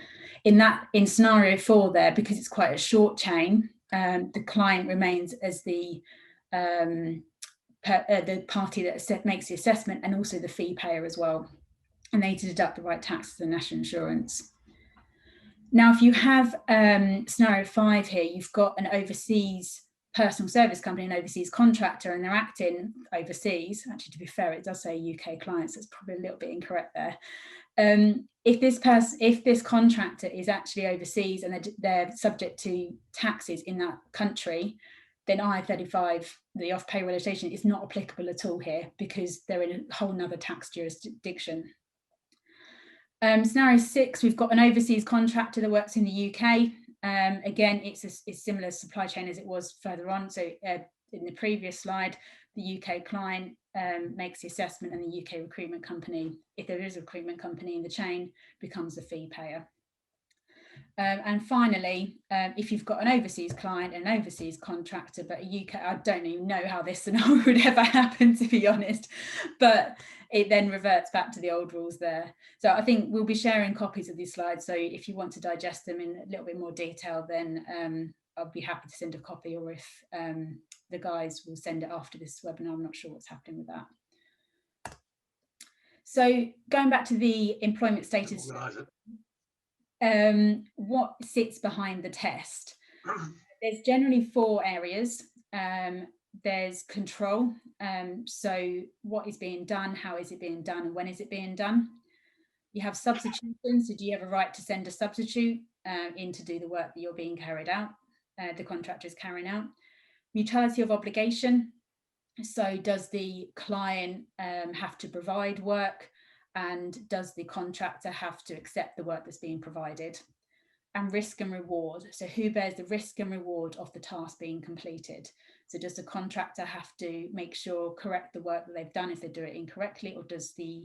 In scenario 4 there, because it's quite a short chain, the client remains as the party that makes the assessment, and also the fee payer as well, and they need to deduct the right taxes and national insurance. Now, if you have scenario 5 here, you've got an overseas personal service company, an overseas contractor, and they're acting overseas. Actually, to be fair, it does say UK clients. That's probably a little bit incorrect there. If this contractor is actually overseas and they're subject to taxes in that country, then IR35, the off-payroll legislation, is not applicable at all here, because they're in a whole nother tax jurisdiction. Scenario 6, we've got an overseas contractor that works in the UK. Again, it's similar supply chain as it was further on. So in the previous slide, the UK client makes the assessment, and the UK recruitment company, if there is a recruitment company in the chain, becomes the fee payer. And finally, if you've got an overseas client and an overseas contractor, but a UK, I don't even know how this scenario would ever happen, to be honest, but it then reverts back to the old rules there. So I think we'll be sharing copies of these slides. So if you want to digest them in a little bit more detail, then I'll be happy to send a copy, or if the guys will send it after this webinar. I'm not sure what's happening with that. So going back to the employment status, what sits behind the test? There's generally 4 areas. There's control, so what is being done, how is it being done, and when is it being done? You have substitution, so do you have a right to send a substitute in to do the work that you're being carried out, the contractor is carrying out? Mutuality of obligation, so does the client have to provide work, and does the contractor have to accept the work that's being provided? And risk and reward, so who bears the risk and reward of the task being completed? So does the contractor have to make sure, correct the work that they've done if they do it incorrectly, or does the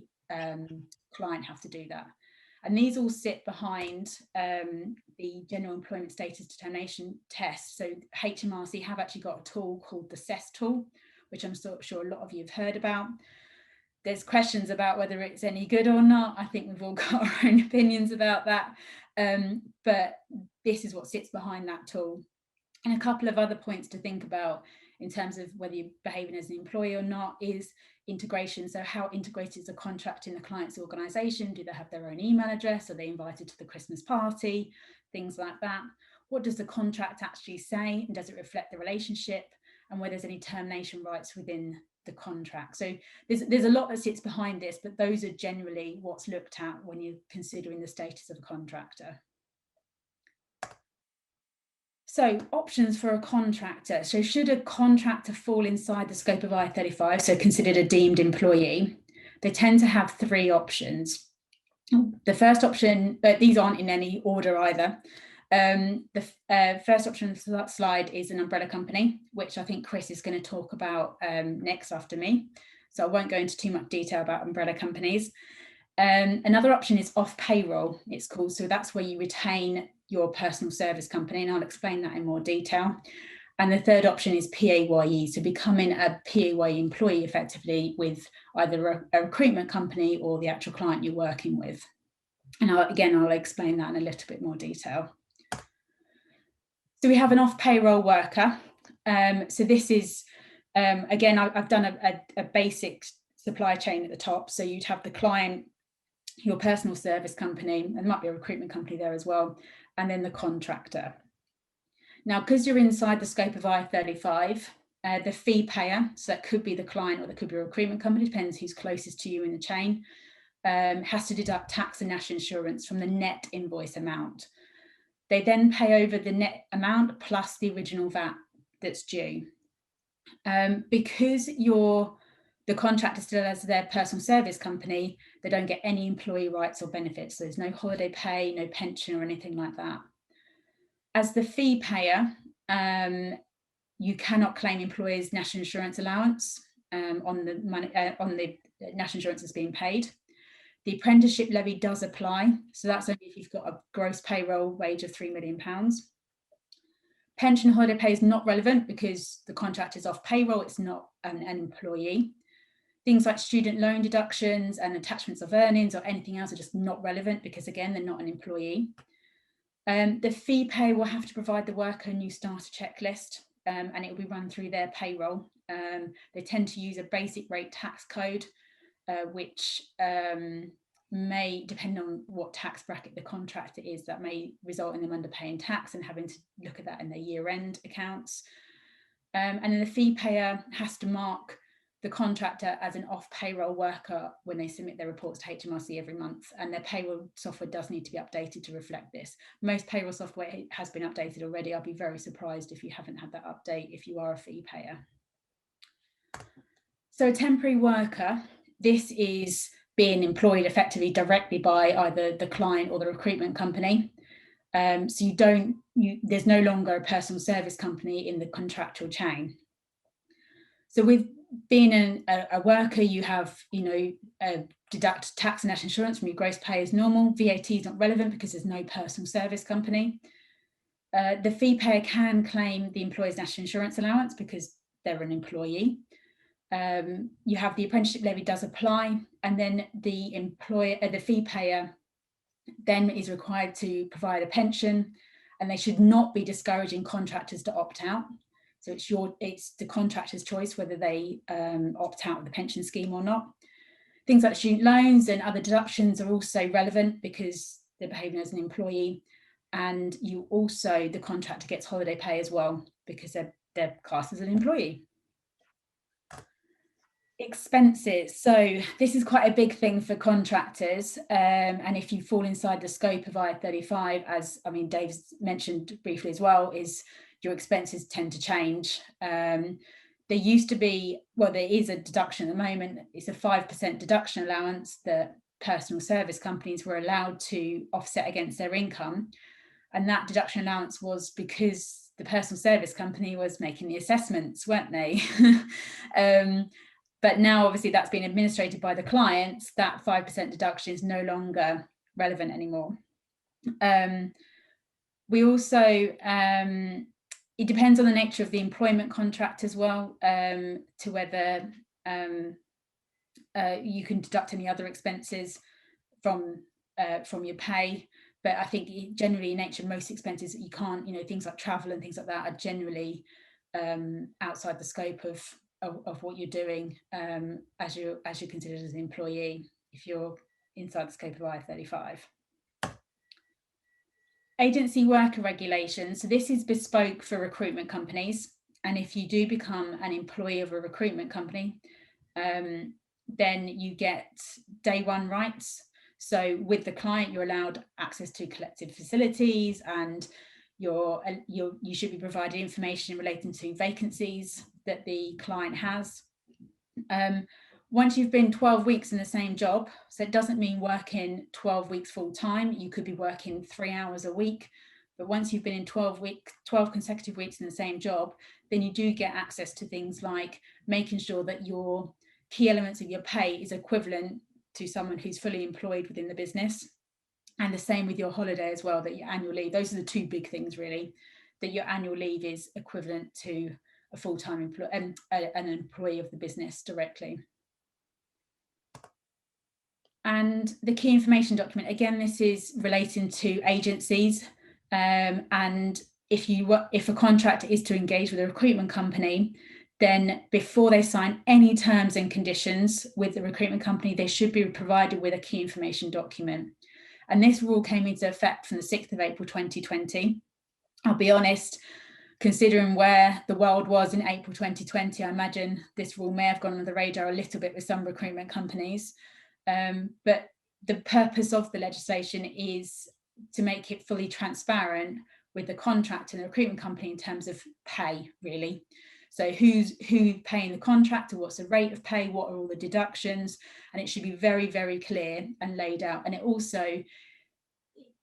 client have to do that? And these all sit behind the General Employment Status Determination test. So HMRC have actually got a tool called the CESS tool, which I'm sure a lot of you have heard about. There's questions about whether it's any good or not. I think we've all got our own opinions about that. But this is what sits behind that tool. And a couple of other points to think about in terms of whether you're behaving as an employee or not is integration. So how integrated is a contractor in the client's organisation? Do they have their own email address? Are they invited to the Christmas party? Things like that. What does the contract actually say? And does it reflect the relationship? And whether there's any termination rights within the contract. So there's a lot that sits behind this, but those are generally what's looked at when you're considering the status of a contractor. So options for a contractor. So should a contractor fall inside the scope of IR35, so considered a deemed employee, they tend to have 3 options. The first option, these aren't in any order either. The first option on that slide is an umbrella company, which I think Chris is going to talk about next after me. So I won't go into too much detail about umbrella companies. Another option is off-payroll, it's called. So that's where you retain your personal service company, and I'll explain that in more detail. And the third option is PAYE, so becoming a PAYE employee effectively with either a recruitment company or the actual client you're working with. And I'll explain that in a little bit more detail. So we have an off-payroll worker. So this is, again, I've done a basic supply chain at the top. So you'd have the client, your personal service company, and there might be a recruitment company there as well, and then the contractor. Now, because you're inside the scope of IR35, The fee payer, so that could be the client or that could be a recruitment company, depends who's closest to you in the chain, has to deduct tax and national insurance from the net invoice amount. They then pay over the net amount plus the original VAT that's due. Because the contractor still has their personal service company, they don't get any employee rights or benefits. So there's no holiday pay, no pension or anything like that. As the fee payer, you cannot claim employers' national insurance allowance on the money on the national insurance that's being paid. The apprenticeship levy does apply, so that's only if you've got a gross payroll wage of £3 million. Pension holiday pay is not relevant because the contractor is off payroll, it's not an employee. Things like student loan deductions and attachments of earnings or anything else are just not relevant because, again, they're not an employee. The fee payer will have to provide the worker a new starter checklist, and it will be run through their payroll. They tend to use a basic rate tax code, which may, depend on what tax bracket the contractor is, that may result in them underpaying tax and having to look at that in their year-end accounts. And then the fee payer has to mark the contractor as an off-payroll worker when they submit their reports to HMRC every month, and their payroll software does need to be updated to reflect this. Most payroll software has been updated already. I'll be very surprised if you haven't had that update if you are a fee payer. So a temporary worker, this is being employed effectively directly by either the client or the recruitment company. So there's no longer a personal service company in the contractual chain. So with being a worker, you have, deduct tax and national insurance from your gross pay as normal. VAT is not relevant because there's no personal service company. The fee payer can claim the employer's national insurance allowance because they're an employee. You have the apprenticeship levy does apply, and then the fee payer then is required to provide a pension, and they should not be discouraging contractors to opt out. So it's the contractor's choice whether they opt out of the pension scheme or not. Things like student loans and other deductions are also relevant because they're behaving as an employee, and the contractor gets holiday pay as well because they're classed as an employee. Expenses. So this is quite a big thing for contractors, and if you fall inside the scope of IR35, as Dave's mentioned briefly as well, is your expenses tend to change. There used to be, there is a deduction at the moment. It's a 5% deduction allowance that personal service companies were allowed to offset against their income, and that deduction allowance was because the personal service company was making the assessments, weren't they? But now, obviously, that's been administrated by the clients. That 5% deduction is no longer relevant anymore. We also, it depends on the nature of the employment contract as well, to whether you can deduct any other expenses from your pay. But I think generally, in nature, most expenses that you can't, things like travel and things like that are generally outside the scope of what you're doing as you're considered as an employee if you're inside the scope of IR35. Agency worker regulations. So this is bespoke for recruitment companies, and if you do become an employee of a recruitment company, then you get day one rights. So with the client, you're allowed access to collective facilities, and you should be provided information relating to vacancies that the client has. Once you've been 12 weeks in the same job, so it doesn't mean working 12 weeks full time, you could be working 3 hours a week, but once you've been in 12 consecutive weeks in the same job, then you do get access to things like making sure that your key elements of your pay is equivalent to someone who's fully employed within the business. And the same with your holiday as well, that your annual leave, those are the two big things really, that your annual leave is equivalent to a full-time employee, an employee of the business directly. And the key information document, again, this is relating to agencies, and if a contractor is to engage with a recruitment company, then before they sign any terms and conditions with the recruitment company, they should be provided with a key information document. And this rule came into effect from the 6th of April 2020. I'll be honest, considering where the world was in April 2020, I imagine this rule may have gone under the radar a little bit with some recruitment companies. But the purpose of the legislation is to make it fully transparent with the contractor and the recruitment company in terms of pay, really. So who's paying the contractor, what's the rate of pay, what are all the deductions, and it should be very, very clear and laid out. And it also,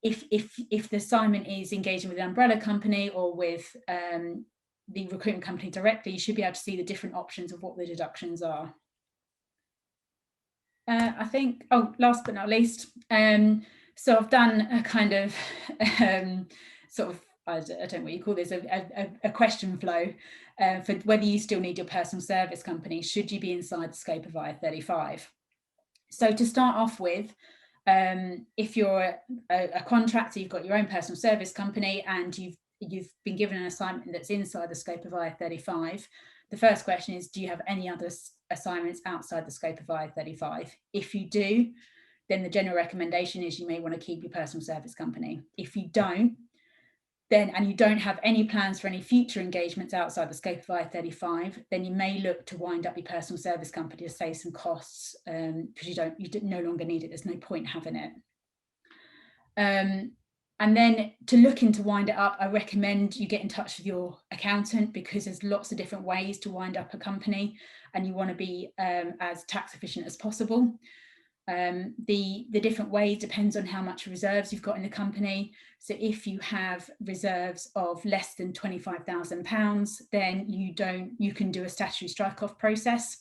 if the assignment is engaging with an umbrella company or with the recruitment company directly, you should be able to see the different options of what the deductions are. I think, oh, last but not least, so I've done a kind of sort of, I don't know what you call this, a question flow for whether you still need your personal service company, should you be inside the scope of IR35. So to start off with, if you're a contractor, you've got your own personal service company and you've been given an assignment that's inside the scope of IR35, the first question is, do you have any other assignments outside the scope of IR35? If you do, then the general recommendation is you may want to keep your personal service company. If you don't, then, and you don't have any plans for any future engagements outside the scope of IR35, then you may look to wind up your personal service company to save some costs, because you no longer need it. There's no point having it. And then to look into wind it up, I recommend you get in touch with your accountant, because there's lots of different ways to wind up a company and you want to be as tax efficient as possible. The different ways depends on how much reserves you've got in the company. So if you have reserves of less than £25,000, then you can do a statutory strike-off process.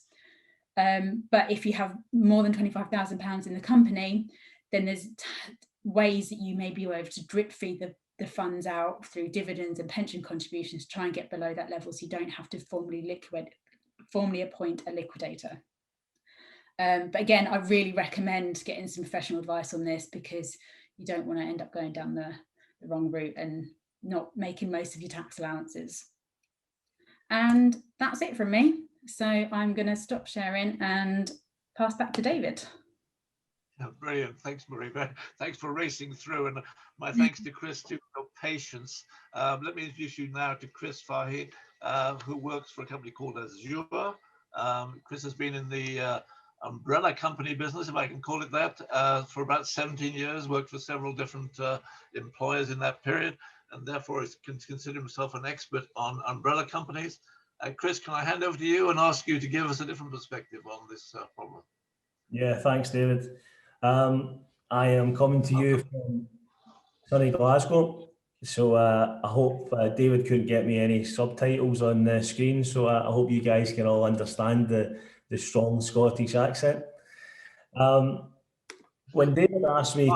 But if you have more than £25,000 in the company, then there's ways that you may be able to drip feed the funds out through dividends and pension contributions to try and get below that level, so you don't have to formally appoint a liquidator. But again, I really recommend getting some professional advice on this, because you don't want to end up going down the wrong route and not making most of your tax allowances. And that's it from me. So I'm going to stop sharing and pass back to David. Yeah, brilliant. Thanks, Marie. Thanks for racing through, and my thanks to Chris too for your patience. Let me introduce you now to Chris Fahy, who works for a company called Azure. Chris has been in the umbrella company business, if I can call it that, for about 17 years, worked for several different employers in that period, and therefore he can consider himself an expert on umbrella companies. Chris, can I hand over to you and ask you to give us a different perspective on this problem? Yeah, thanks, David. I am coming to you from sunny Glasgow, so I hope David couldn't get me any subtitles on the screen, so I hope you guys can all understand the strong Scottish accent. When David asked me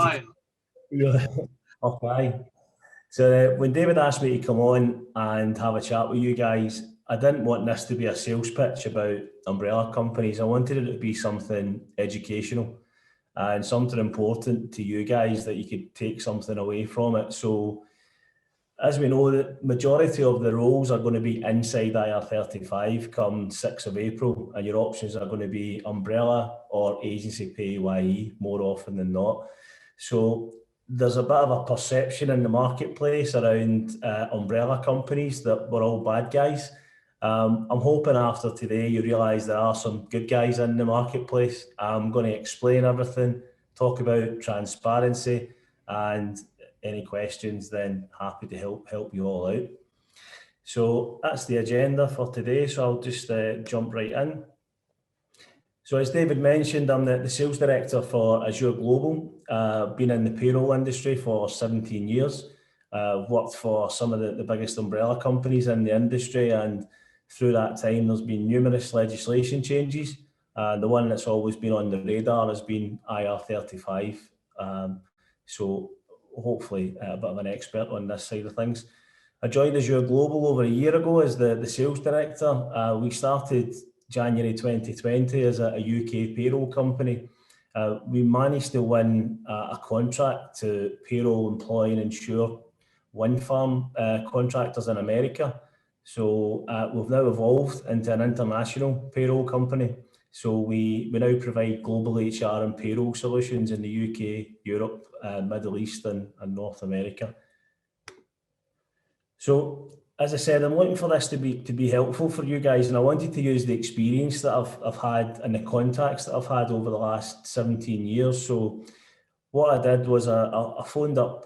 So when David asked me to come on and have a chat with you guys, I didn't want this to be a sales pitch about umbrella companies. I wanted it to be something educational and something important to you guys that you could take something away from it. So as we know, the majority of the roles are going to be inside IR35 come 6th of April, and your options are going to be umbrella or agency PAYE more often than not. So there's a bit of a perception in the marketplace around umbrella companies that we're all bad guys. I'm hoping after today you realise there are some good guys in the marketplace. I'm going to explain everything, talk about transparency, and any questions, then happy to help you all out. So that's the agenda for today, so I'll just jump right in. So as David mentioned, I'm the sales director for Azure Global. Been in the payroll industry for 17 years. Worked for some of the biggest umbrella companies in the industry, and through that time there's been numerous legislation changes. The one that's always been on the radar has been IR35. So hopefully a bit of an expert on this side of things. I joined Azure Global over a year ago as the sales director. We started January 2020 as a UK payroll company. We managed to win a contract to payroll, employ and insure wind farm contractors in America. So we've now evolved into an international payroll company. So we now provide global HR and payroll solutions in the UK, Europe, Middle East and North America. So as I said, I'm looking for this to be helpful for you guys, and I wanted to use the experience that I've had and the contacts that I've had over the last 17 years. So what I did was I phoned up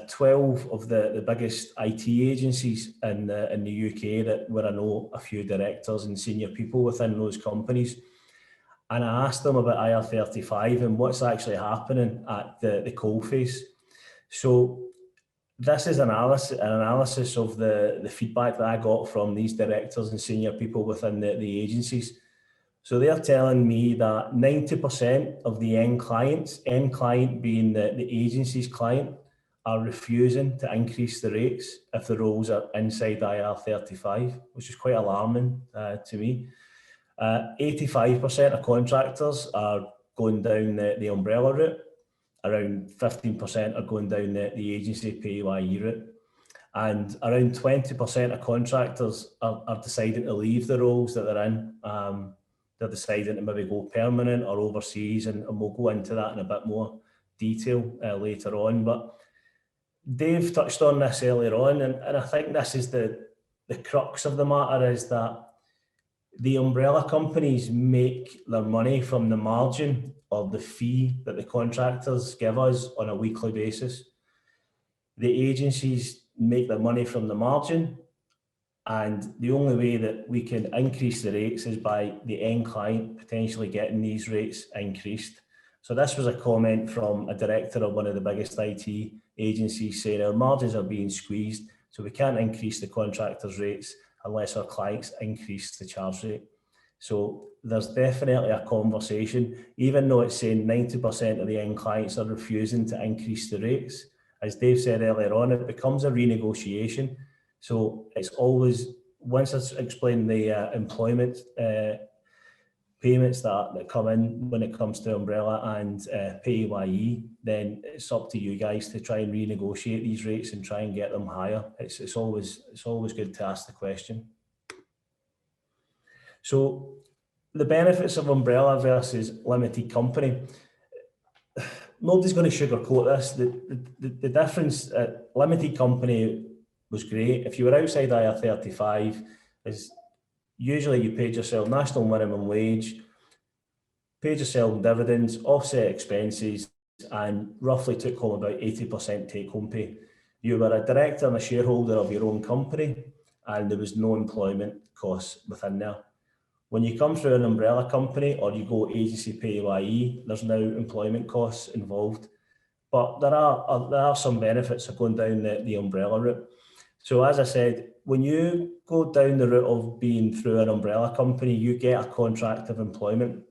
12 of the biggest IT agencies in the UK where I know a few directors and senior people within those companies. And I asked them about IR35 and what's actually happening at the coalface. So this is an analysis of the feedback that I got from these directors and senior people within the agencies. So they're telling me that 90% of the end client being the agency's client, are refusing to increase the rates if the roles are inside IR35, which is quite alarming to me. 85% of contractors are going down the umbrella route. Around 15% are going down the agency PAYE route. And around 20% of contractors are deciding to leave the roles that they're in. They're deciding to maybe go permanent or overseas, and we'll go into that in a bit more detail later on. But Dave touched on this earlier on, and I think this is the crux of the matter, is that the umbrella companies make their money from the margin or the fee that the contractors give us on a weekly basis. The agencies make their money from the margin, and the only way that we can increase the rates is by the end client potentially getting these rates increased. So this was a comment from a director of one of the biggest IT agencies saying our margins are being squeezed, so we can't increase the contractors' rates unless our clients increase the charge rate. So there's definitely a conversation, even though it's saying 90% of the end clients are refusing to increase the rates. As Dave said earlier on, it becomes a renegotiation. So it's always, once it's explained the employment payments that come in when it comes to umbrella and PAYE, then it's up to you guys to try and renegotiate these rates and try and get them higher. It's always good to ask the question. So the benefits of umbrella versus limited company. Nobody's going to sugarcoat this. The difference at limited company was great. If you were outside IR35, is usually you paid yourself national minimum wage, paid yourself dividends, offset expenses, and roughly took home about 80% take-home pay. You were a director and a shareholder of your own company, and there was no employment costs within there. When you come through an umbrella company or you go agency PAYE, there's now employment costs involved. But there are some benefits of going down the umbrella route. So as I said, when you go down the route of being through an umbrella company, you get a contract of employment,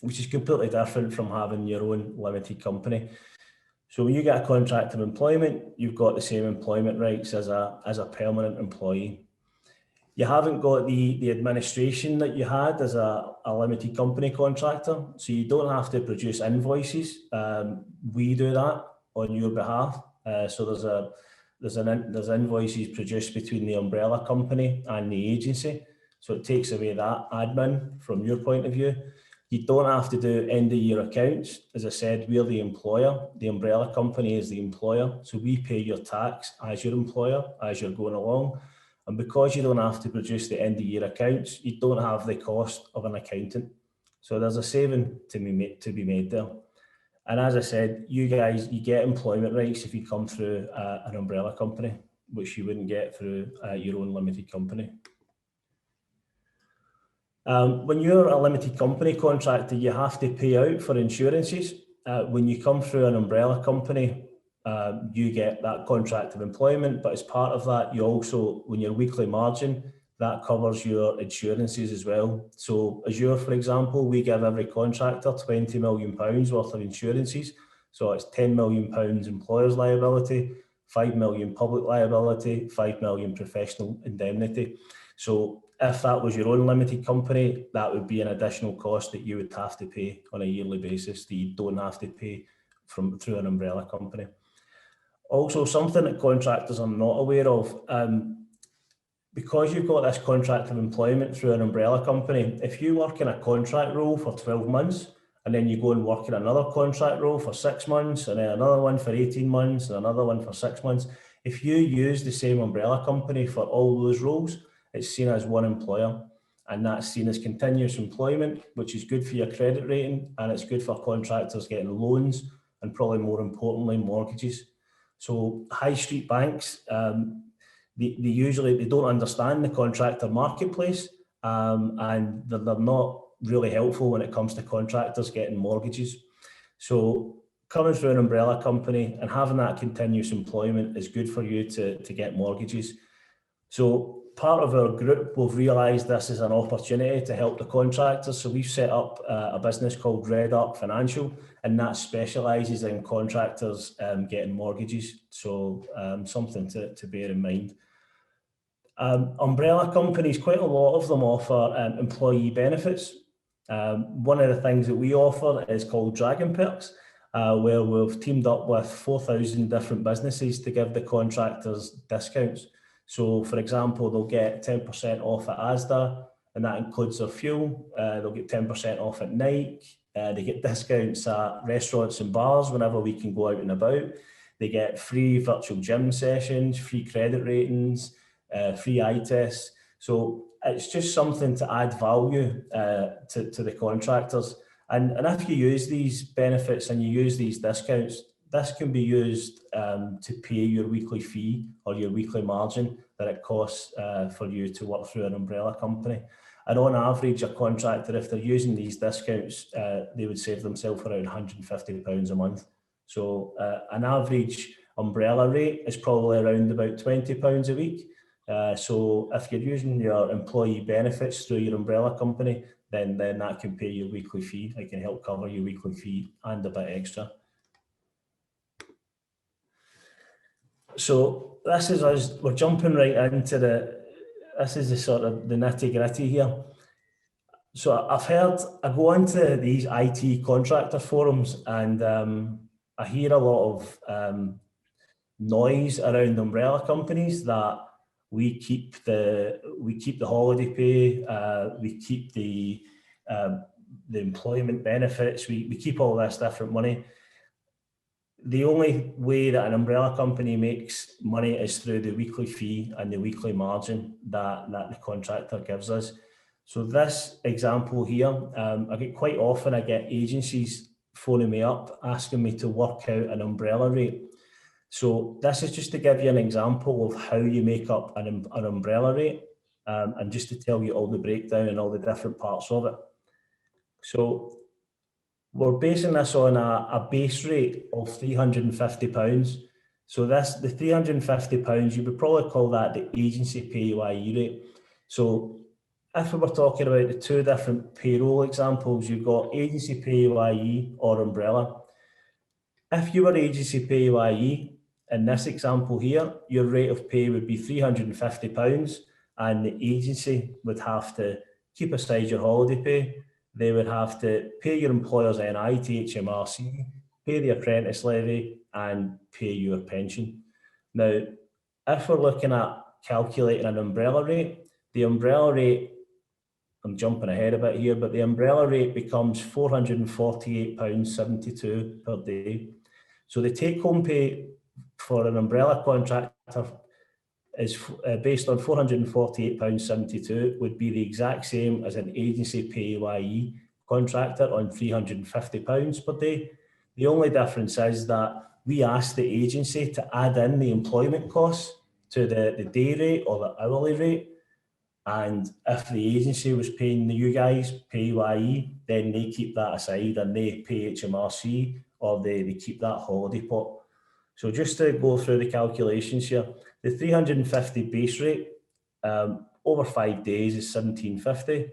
which is completely different from having your own limited company. So when you get a contract of employment, you've got the same employment rights as a permanent employee. You haven't got the administration that you had as a limited company contractor, so you don't have to produce invoices. We do that on your behalf. So there's invoices produced between the umbrella company and the agency, so it takes away that admin from your point of view. You don't have to do end of year accounts. As I said, we're the employer. The umbrella company is the employer, so we pay your tax as your employer as you're going along. And because you don't have to produce the end of year accounts, you don't have the cost of an accountant. So there's a saving to be made there. And as I said, you guys, you get employment rights if you come through an umbrella company, which you wouldn't get through your own limited company. When you're a limited company contractor, you have to pay out for insurances. When you come through an umbrella company, you get that contract of employment, but as part of that, you also, when your weekly margin, that covers your insurances as well. So Azure, for example, we give every contractor £20 million worth of insurances. So it's £10 million employer's liability, £5 million public liability, £5 million professional indemnity. So if that was your own limited company, that would be an additional cost that you would have to pay on a yearly basis that you don't have to pay through an umbrella company. Also, something that contractors are not aware of, because you've got this contract of employment through an umbrella company, if you work in a contract role for 12 months, and then you go and work in another contract role for 6 months, and then another one for 18 months, and another one for 6 months, If you use the same umbrella company for all those roles, it's seen as one employer, and that's seen as continuous employment, which is good for your credit rating, and it's good for contractors getting loans and probably more importantly, mortgages. So high street banks, they don't understand the contractor marketplace, and they're not really helpful when it comes to contractors getting mortgages. So coming through an umbrella company and having that continuous employment is good for you to get mortgages. So part of our group, we've realised this is an opportunity to help the contractors. So we've set up a business called Red Arc Financial, and that specialises in contractors getting mortgages. So something to bear in mind. Umbrella companies, quite a lot of them offer employee benefits. One of the things that we offer is called Dragon Perks, where we've teamed up with 4,000 different businesses to give the contractors discounts. So, for example, they'll get 10% off at Asda, and that includes their fuel. They'll get 10% off at Nike. They get discounts at restaurants and bars whenever we can go out and about. They get free virtual gym sessions, free credit ratings, free eye tests. So it's just something to add value to the contractors. And if you use these benefits and you use these discounts, this can be used to pay your weekly fee or your weekly margin that it costs for you to work through an umbrella company. And on average, a contractor, if they're using these discounts, they would save themselves around £150 a month. So an average umbrella rate is probably around about £20 a week. So if you're using your employee benefits through your umbrella company, then that can pay your weekly fee. It can help cover your weekly fee and a bit extra. So this is us, we're jumping right into this is the sort of the nitty gritty here. So I go into these IT contractor forums, and I hear a lot of noise around umbrella companies that we keep the holiday pay, we keep the employment benefits, we keep all this different money. The only way that an umbrella company makes money is through the weekly fee and the weekly margin that the contractor gives us. So this example here, quite often I get agencies phoning me up asking me to work out an umbrella rate. So this is just to give you an example of how you make up an umbrella rate, and just to tell you all the breakdown and all the different parts of it. So we're basing this on a base rate of £350. So the £350, you would probably call that the agency PAYE rate. So if we were talking about the two different payroll examples, you've got agency PAYE or umbrella. If you were agency PAYE, in this example here, your rate of pay would be £350, and the agency would have to keep aside your holiday pay. They would have to pay your employer's NI to HMRC, pay the apprentice levy, and pay your pension. Now, if we're looking at calculating an umbrella rate, the umbrella rate, I'm jumping ahead a bit here, but the umbrella rate becomes £448.72 per day. So the take-home pay for an umbrella contractor is based on £448.72, would be the exact same as an agency PAYE contractor on £350 per day. The only difference is that we ask the agency to add in the employment costs to the day rate or the hourly rate. And if the agency was paying you guys PAYE, then they keep that aside and they pay HMRC, or they keep that holiday pot. So just to go through the calculations here, the 350 base rate over 5 days is £1,750.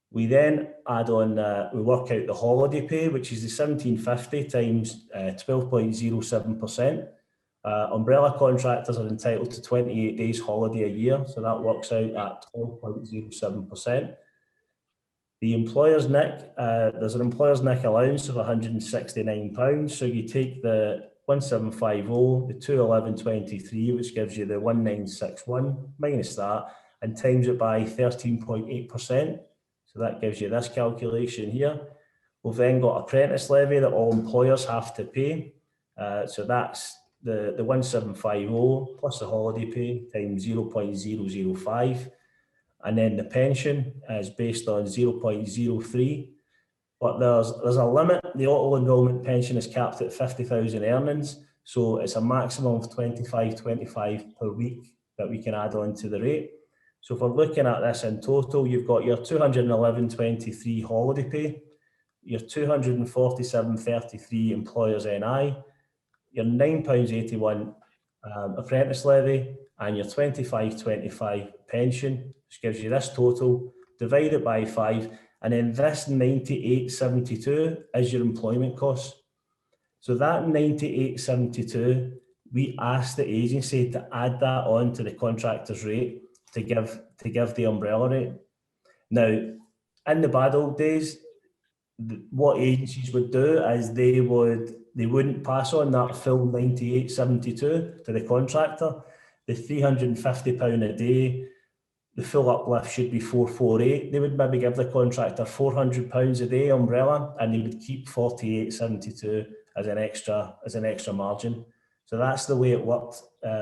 We then add on, we work out the holiday pay, which is the £1,750 times 12.07%. Umbrella contractors are entitled to 28 days holiday a year, so that works out at 12.07%. The employer's NIC, there's an employer's NIC allowance of £169, so you take the 1750, the 211.23, which gives you the 1961 minus that, and times it by 13.8%. So that gives you this calculation here. We've then got apprentice levy that all employers have to pay. So that's the 1750 plus the holiday pay times 0.005, and then the pension is based on 0.03. But there's a limit. The auto enrolment pension is capped at 50,000 earnings, so it's a maximum of 25.25 per week that we can add on to the rate. So if we're looking at this in total, you've got your 211.23 holiday pay, your 247.33 employers NI, your £9.81 apprentice levy, and your 25.25 pension, which gives you this total. Divide it by 5, and then this 98.72 is your employment costs. So that 98.72, we asked the agency to add that on to the contractor's rate to give the umbrella rate. Now, in the bad old days, what agencies would do is they wouldn't pass on that full 98.72 to the contractor. The £350 a day, the full uplift should be 448. They would maybe give the contractor £400 a day umbrella, and they would keep 48.72 as an extra margin. So that's the way it worked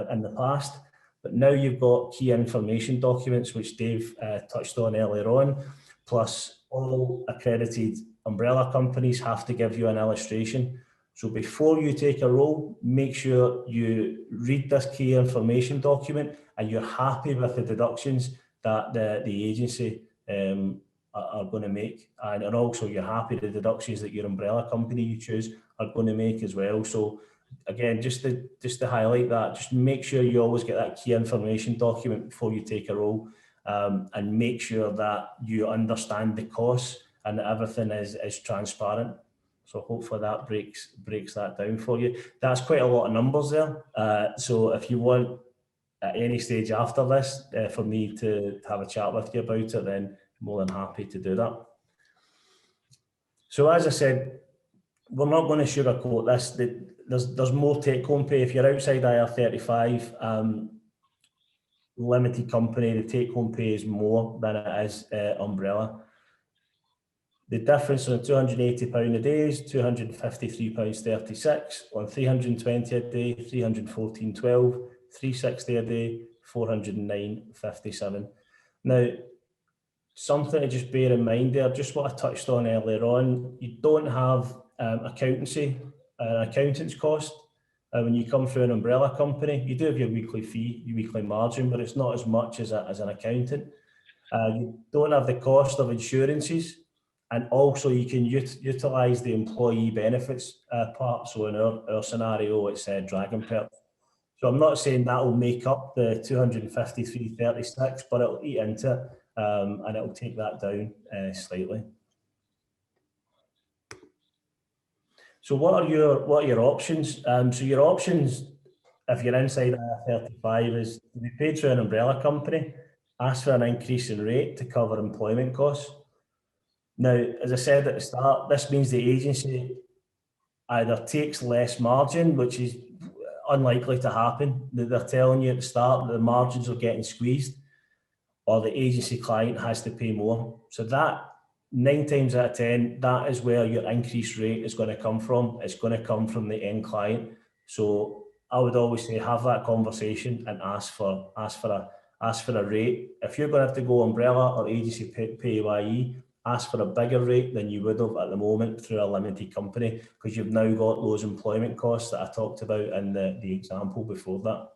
in the past. But now you've got key information documents, which Dave touched on earlier on, plus all accredited umbrella companies have to give you an illustration. So before you take a role, make sure you read this key information document and you're happy with the deductions that the agency are going to make, and also you're happy with the deductions that your umbrella company you choose are going to make as well. So again, just to highlight that, just make sure you always get that key information document before you take a role, and make sure that you understand the costs and that everything is transparent. So hopefully that breaks that down for you. That's quite a lot of numbers there. So if you want at any stage after this for me to have a chat with you about it, then I'm more than happy to do that. So as I said, we're not going to sugarcoat this. There's more take-home pay. If you're outside IR35, limited company, the take-home pay is more than it is umbrella. The difference on £280 a day is £253.36, on 320 a day, £314.12, 360 a day, £409.57. Now, something to just bear in mind there, just what I touched on earlier on, you don't have accountant's cost when you come through an umbrella company. You do have your weekly fee, your weekly margin, but it's not as much as an accountant. You don't have the cost of insurances, and also you can utilise the employee benefits part. So in our scenario, it's Dragon Perks. So I'm not saying that will make up the 253.36, but it'll eat into it, and it'll take that down slightly. So what are your options? So your options, if you're inside IR35, is to be paid through an umbrella company, ask for an increase in rate to cover employment costs. Now, as I said at the start, this means the agency either takes less margin, which is unlikely to happen. They're telling you at the start that the margins are getting squeezed, or the agency client has to pay more. So that 9 times out of 10, that is where your increased rate is going to come from. It's going to come from the end client. So I would always say have that conversation and ask for a rate. If you're going to have to go umbrella or agency PAYE, ask for a bigger rate than you would have at the moment through a limited company, because you've now got those employment costs that I talked about in the example before that.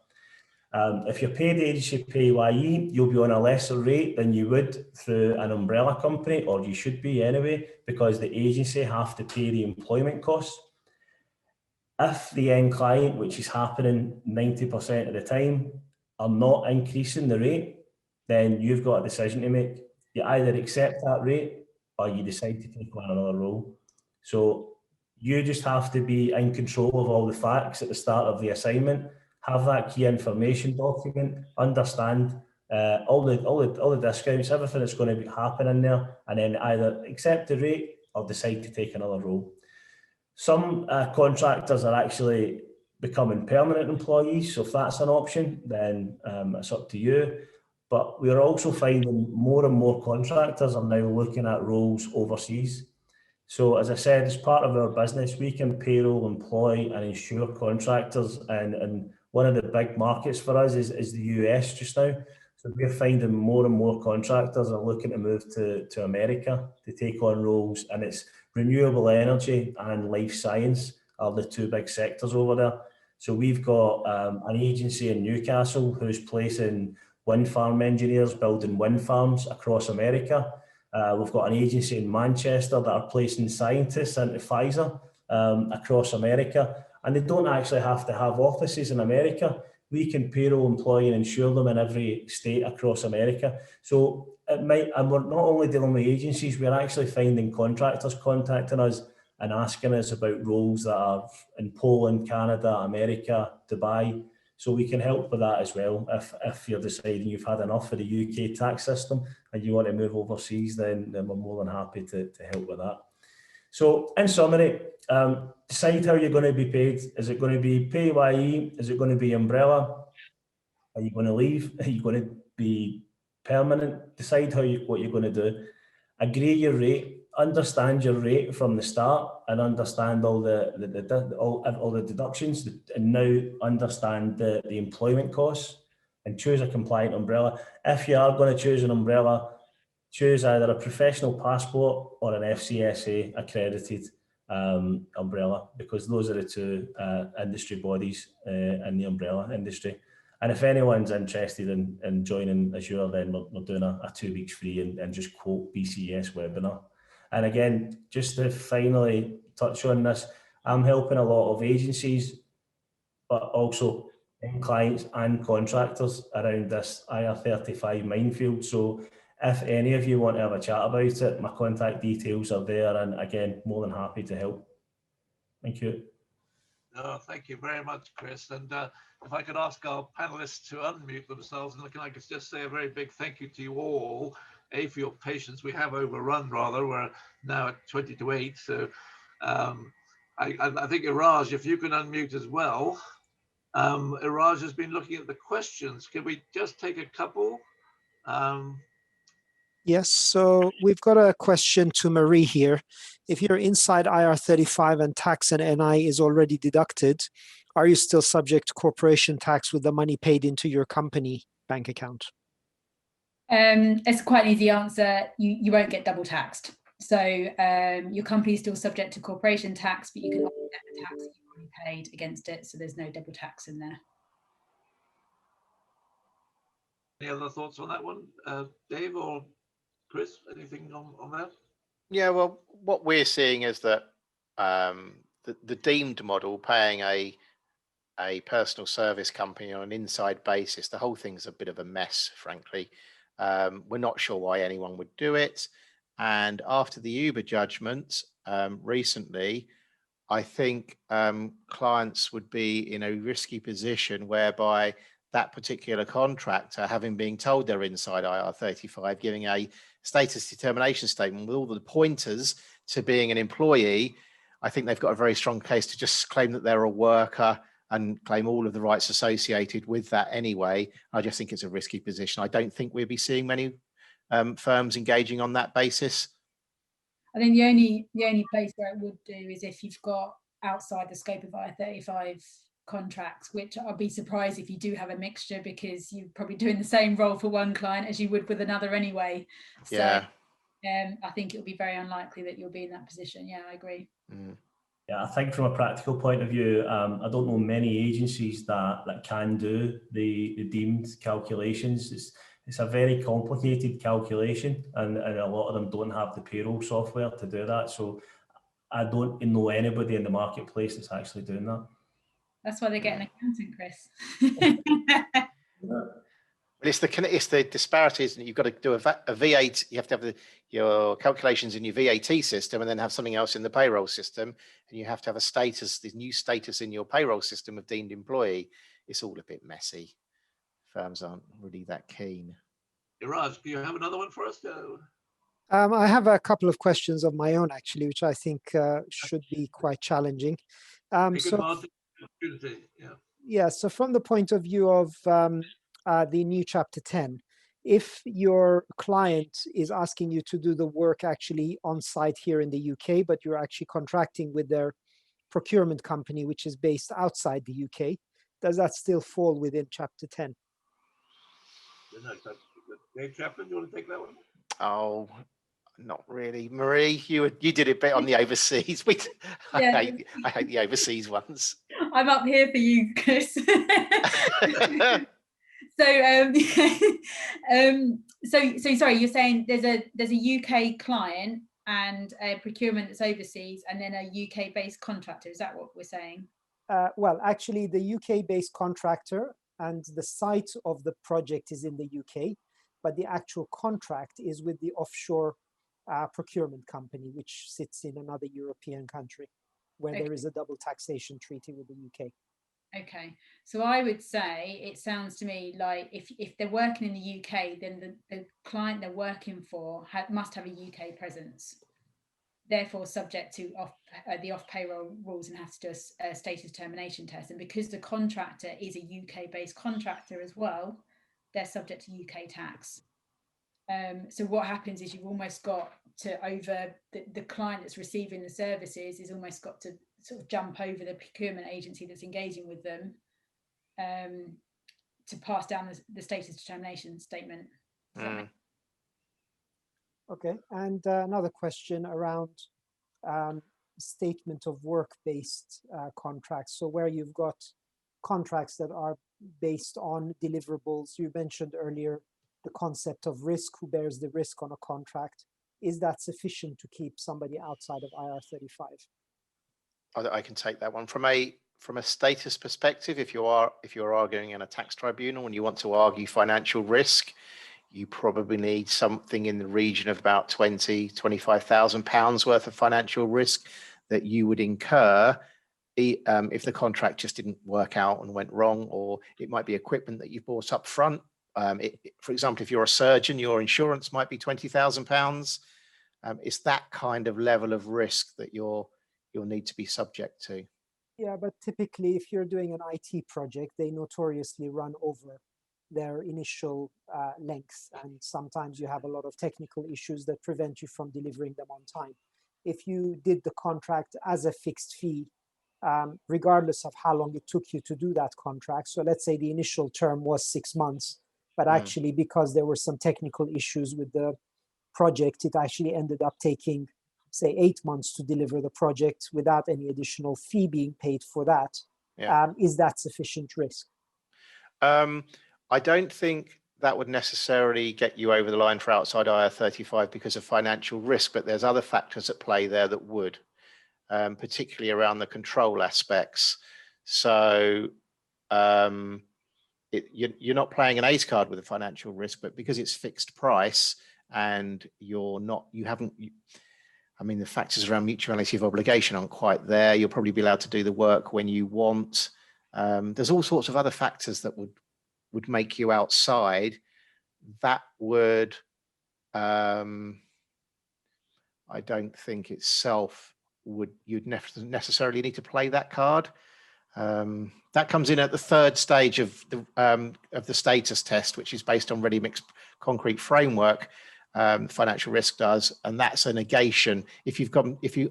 If you're paid agency PAYE, you'll be on a lesser rate than you would through an umbrella company, or you should be anyway, because the agency have to pay the employment costs. If the end client, which is happening 90% of the time, are not increasing the rate, then you've got a decision to make. You either accept that rate or you decide to take on another role. So you just have to be in control of all the facts at the start of the assignment, have that key information document, understand all the discounts, everything that's going to be happening there, and then either accept the rate or decide to take another role. Some contractors are actually becoming permanent employees, so if that's an option, then it's up to you. But we're also finding more and more contractors are now looking at roles overseas. So as I said, as part of our business, we can payroll, employ and insure contractors, and one of the big markets for us is the US just now. So we're finding more and more contractors are looking to move to America to take on roles, and it's renewable energy and life science are the two big sectors over there. So we've got an agency in Newcastle who's placing wind farm engineers building wind farms across America. We've got an agency in Manchester that are placing scientists into Pfizer across America, and they don't actually have to have offices in America. We can payroll, employ and insure them in every state across America. So it might, and we're not only dealing with agencies, we're actually finding contractors contacting us and asking us about roles that are in Poland, Canada, America, Dubai. So we can help with that as well. If you're deciding you've had enough of the UK tax system and you want to move overseas, then we're more than happy to help with that. So in summary, decide how you're going to be paid. Is it going to be PAYE? Is it going to be umbrella? Are you going to leave? Are you going to be permanent? Decide what you're going to do. Agree your rate. Understand your rate from the start and understand all the deductions, and now understand the employment costs and choose a compliant umbrella. If you are going to choose an umbrella, choose either a professional passport or an FCSA accredited umbrella, because those are the two industry bodies in the umbrella industry. And if anyone's interested in joining Azure, then we're doing a 2 weeks free and just quote BCS webinar. And again, just to finally touch on this, I'm helping a lot of agencies, but also clients and contractors around this IR35 minefield. So if any of you want to have a chat about it, my contact details are there, and again, more than happy to help. Thank you. Oh, thank you very much, Chris. And if I could ask our panelists to unmute themselves, and I could just say a very big thank you to you all, for your patience. We have overrun rather. We're now at 20 to 8. So I think Iraj, if you can unmute as well. Iraj has been looking at the questions. Can we just take a couple? Yes, so we've got a question to Marie here. If you're inside IR35 and tax and NI is already deducted, are you still subject to corporation tax with the money paid into your company bank account? It's quite an easy answer. You won't get double taxed. So your company is still subject to corporation tax, but you can offset the tax that you've already paid against it. So there's no double tax in there. Any other thoughts on that one, Dave or Chris? Anything on that? Yeah, well, what we're seeing is that the deemed model, paying a personal service company on an inside basis, the whole thing's a bit of a mess, frankly. We're not sure why anyone would do it. And after the Uber judgment recently, I think clients would be in a risky position whereby that particular contractor, having been told they're inside IR35, giving a status determination statement with all the pointers to being an employee, I think they've got a very strong case to just claim that they're a worker and claim all of the rights associated with that anyway. I just think it's a risky position. I don't think we'll be seeing many firms engaging on that basis. I think the only place where it would do is if you've got outside the scope of IR35 contracts, which I'll be surprised if you do have a mixture, because you're probably doing the same role for one client as you would with another anyway. So Yeah. I think it'll be very unlikely that you'll be in that position. Yeah, I agree. Mm. Yeah, I think from a practical point of view, I don't know many agencies that can do the deemed calculations. It's a very complicated calculation, and a lot of them don't have the payroll software to do that. So I don't know anybody in the marketplace that's actually doing that. That's why they get an accountant, Chris. It's the disparities, and you've got to do a VAT. You have to have your calculations in your VAT system, and then have something else in the payroll system, and you have to have a status, the new status in your payroll system of deemed employee. It's all a bit messy. Firms aren't really that keen. Iraj, do you have another one for us? I have a couple of questions of my own, actually, which I think should be quite challenging. Yeah, so from the point of view of the new Chapter 10, if your client is asking you to do the work actually on site here in the UK, but you're actually contracting with their procurement company, which is based outside the UK, does that still fall within Chapter 10? Dave Chaplin, you want to take that one? Oh, not really. Marie, you did a bit on the overseas. Yeah. I hate the overseas ones. I'm up here for you, Chris. So, so sorry, you're saying there's a UK client and a procurement that's overseas, and then a UK-based contractor. Is that what we're saying? Well, actually, the UK-based contractor and the site of the project is in the UK, but the actual contract is with the offshore procurement company, which sits in another European country, where there is a double taxation treaty with the UK. Okay, so I would say it sounds to me like if they're working in the UK, then the client they're working for must have a UK presence, therefore subject to the off-payroll rules and have to do a status determination test. And because the contractor is a UK-based contractor as well, they're subject to UK tax. So what happens is you've almost got to the client that's receiving the services is almost got to sort of jump over the procurement agency that's engaging with them to pass down the status determination statement. Okay, and another question around statement of work-based contracts. So where you've got contracts that are based on deliverables, you mentioned earlier the concept of risk, who bears the risk on a contract. Is that sufficient to keep somebody outside of IR35? I can take that one from a status perspective. If you're arguing in a tax tribunal and you want to argue financial risk, you probably need something in the region of about £25,000 worth of financial risk that you would incur if the contract just didn't work out and went wrong, or it might be equipment that you bought up front. For example, if you're a surgeon, your insurance might be £20,000. It's that kind of level of risk that you'll need to be subject to. Yeah, but typically if you're doing an IT project, they notoriously run over their initial length, and sometimes you have a lot of technical issues that prevent you from delivering them on time. If you did the contract as a fixed fee, regardless of how long it took you to do that contract, so let's say the initial term was 6 months, but actually because there were some technical issues with the project, it actually ended up taking, say, 8 months to deliver the project without any additional fee being paid for that. Yeah. Is that sufficient risk? I don't think that would necessarily get you over the line for outside IR35 because of financial risk, but there's other factors at play there that would, particularly around the control aspects. So you're not playing an ace card with a financial risk, but because it's fixed price and the factors around mutuality of obligation aren't quite there. You'll probably be allowed to do the work when you want. There's all sorts of other factors that would make you outside. That would, I don't think itself you'd necessarily need to play that card. That comes in at the third stage of the status test, which is based on ready mixed concrete framework. Financial risk does, and that's a negation. If you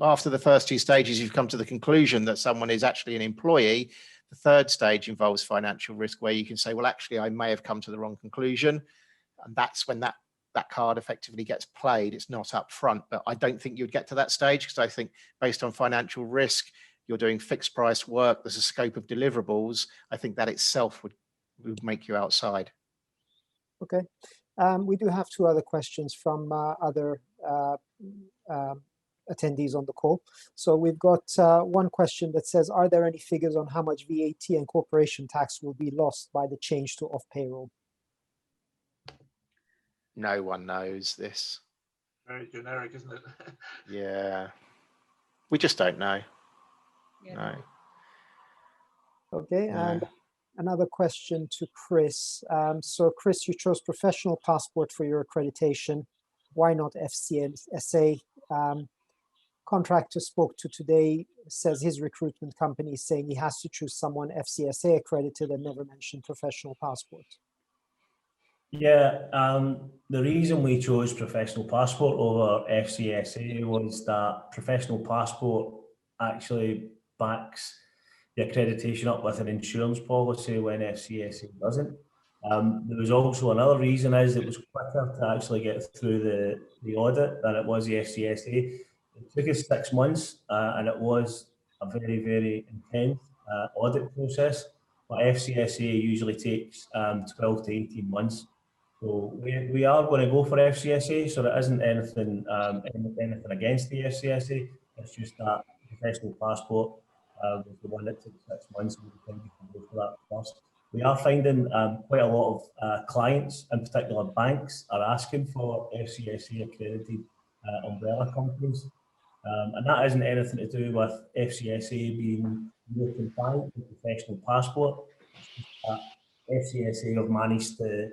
after the first two stages you've come to the conclusion that someone is actually an employee, the third stage involves financial risk, where you can say, well, actually, I may have come to the wrong conclusion, and that's when that card effectively gets played. It's not up front, but I don't think you'd get to that stage, because I think based on financial risk, you're doing fixed price work, there's a scope of deliverables. I think that itself would make you outside. Okay. We do have two other questions from other attendees on the call. So we've got one question that says, are there any figures on how much VAT and corporation tax will be lost by the change to off-payroll? No one knows this. Very generic, isn't it? Yeah. We just don't know. Yeah. No. Okay, No. and another question to Chris. So Chris, you chose professional passport for your accreditation. Why not FCSA? Contractor spoke to today says his recruitment company is saying he has to choose someone FCSA accredited and never mentioned professional passport. Yeah, the reason we chose professional passport over FCSA was that professional passport actually backs the accreditation up with an insurance policy when FCSA doesn't. There was also another reason is it was quicker to actually get through the audit than it was the FCSA. It took us 6 months and it was a very, very intense audit process, but FCSA usually takes 12 to 18 months. So we are going to go for FCSA, so there isn't anything anything against the FCSA. It's just that professional passport was the one that took 6 months, and we think we can go for that first. We are finding quite a lot of clients, in particular banks, are asking for FCSA accredited umbrella companies. And that isn't anything to do with FCSA being more compliant with professional passport. It's just that FCSA have managed to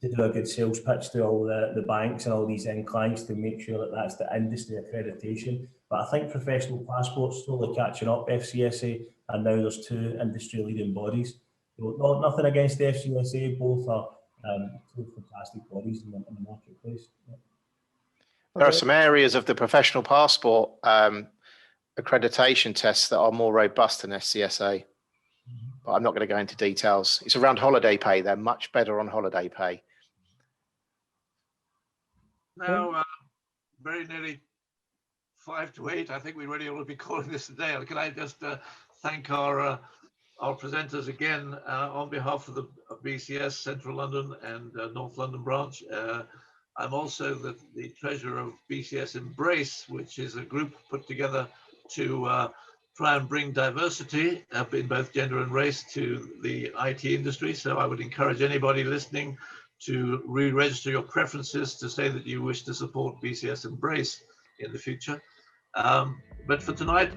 do a good sales pitch to all the banks and all these end clients to make sure that that's the industry accreditation. But I think professional passport's slowly catching up FCSA, and now there's 2 industry leading bodies. So nothing against the FCSA, both are 2 fantastic bodies in the marketplace. Yeah. There are some areas of the professional passport accreditation tests that are more robust than FCSA, but I'm not going to go into details. It's around holiday pay. They're much better on holiday pay. Now, very nearly 5 to 8. I think we really ought to be calling this a day. Can I just thank our presenters again on behalf of the BCS Central London and North London branch. I'm also the treasurer of BCS Embrace, which is a group put together to try and bring diversity in both gender and race to the IT industry. So I would encourage anybody listening to re-register your preferences to say that you wish to support BCS Embrace in the future. But for tonight,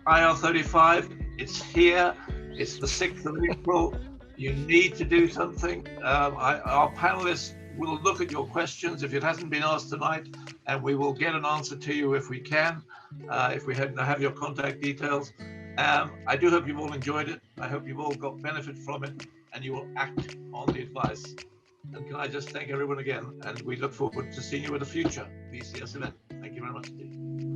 IR35, it's here. It's the 6th of April. You need to do something. Our panelists will look at your questions if it hasn't been asked tonight, and we will get an answer to you if we can, if we have your contact details. I do hope you've all enjoyed it. I hope you've all got benefit from it, and you will act on the advice. And can I just thank everyone again, and we look forward to seeing you at a future BCS event. Thank you very much indeed.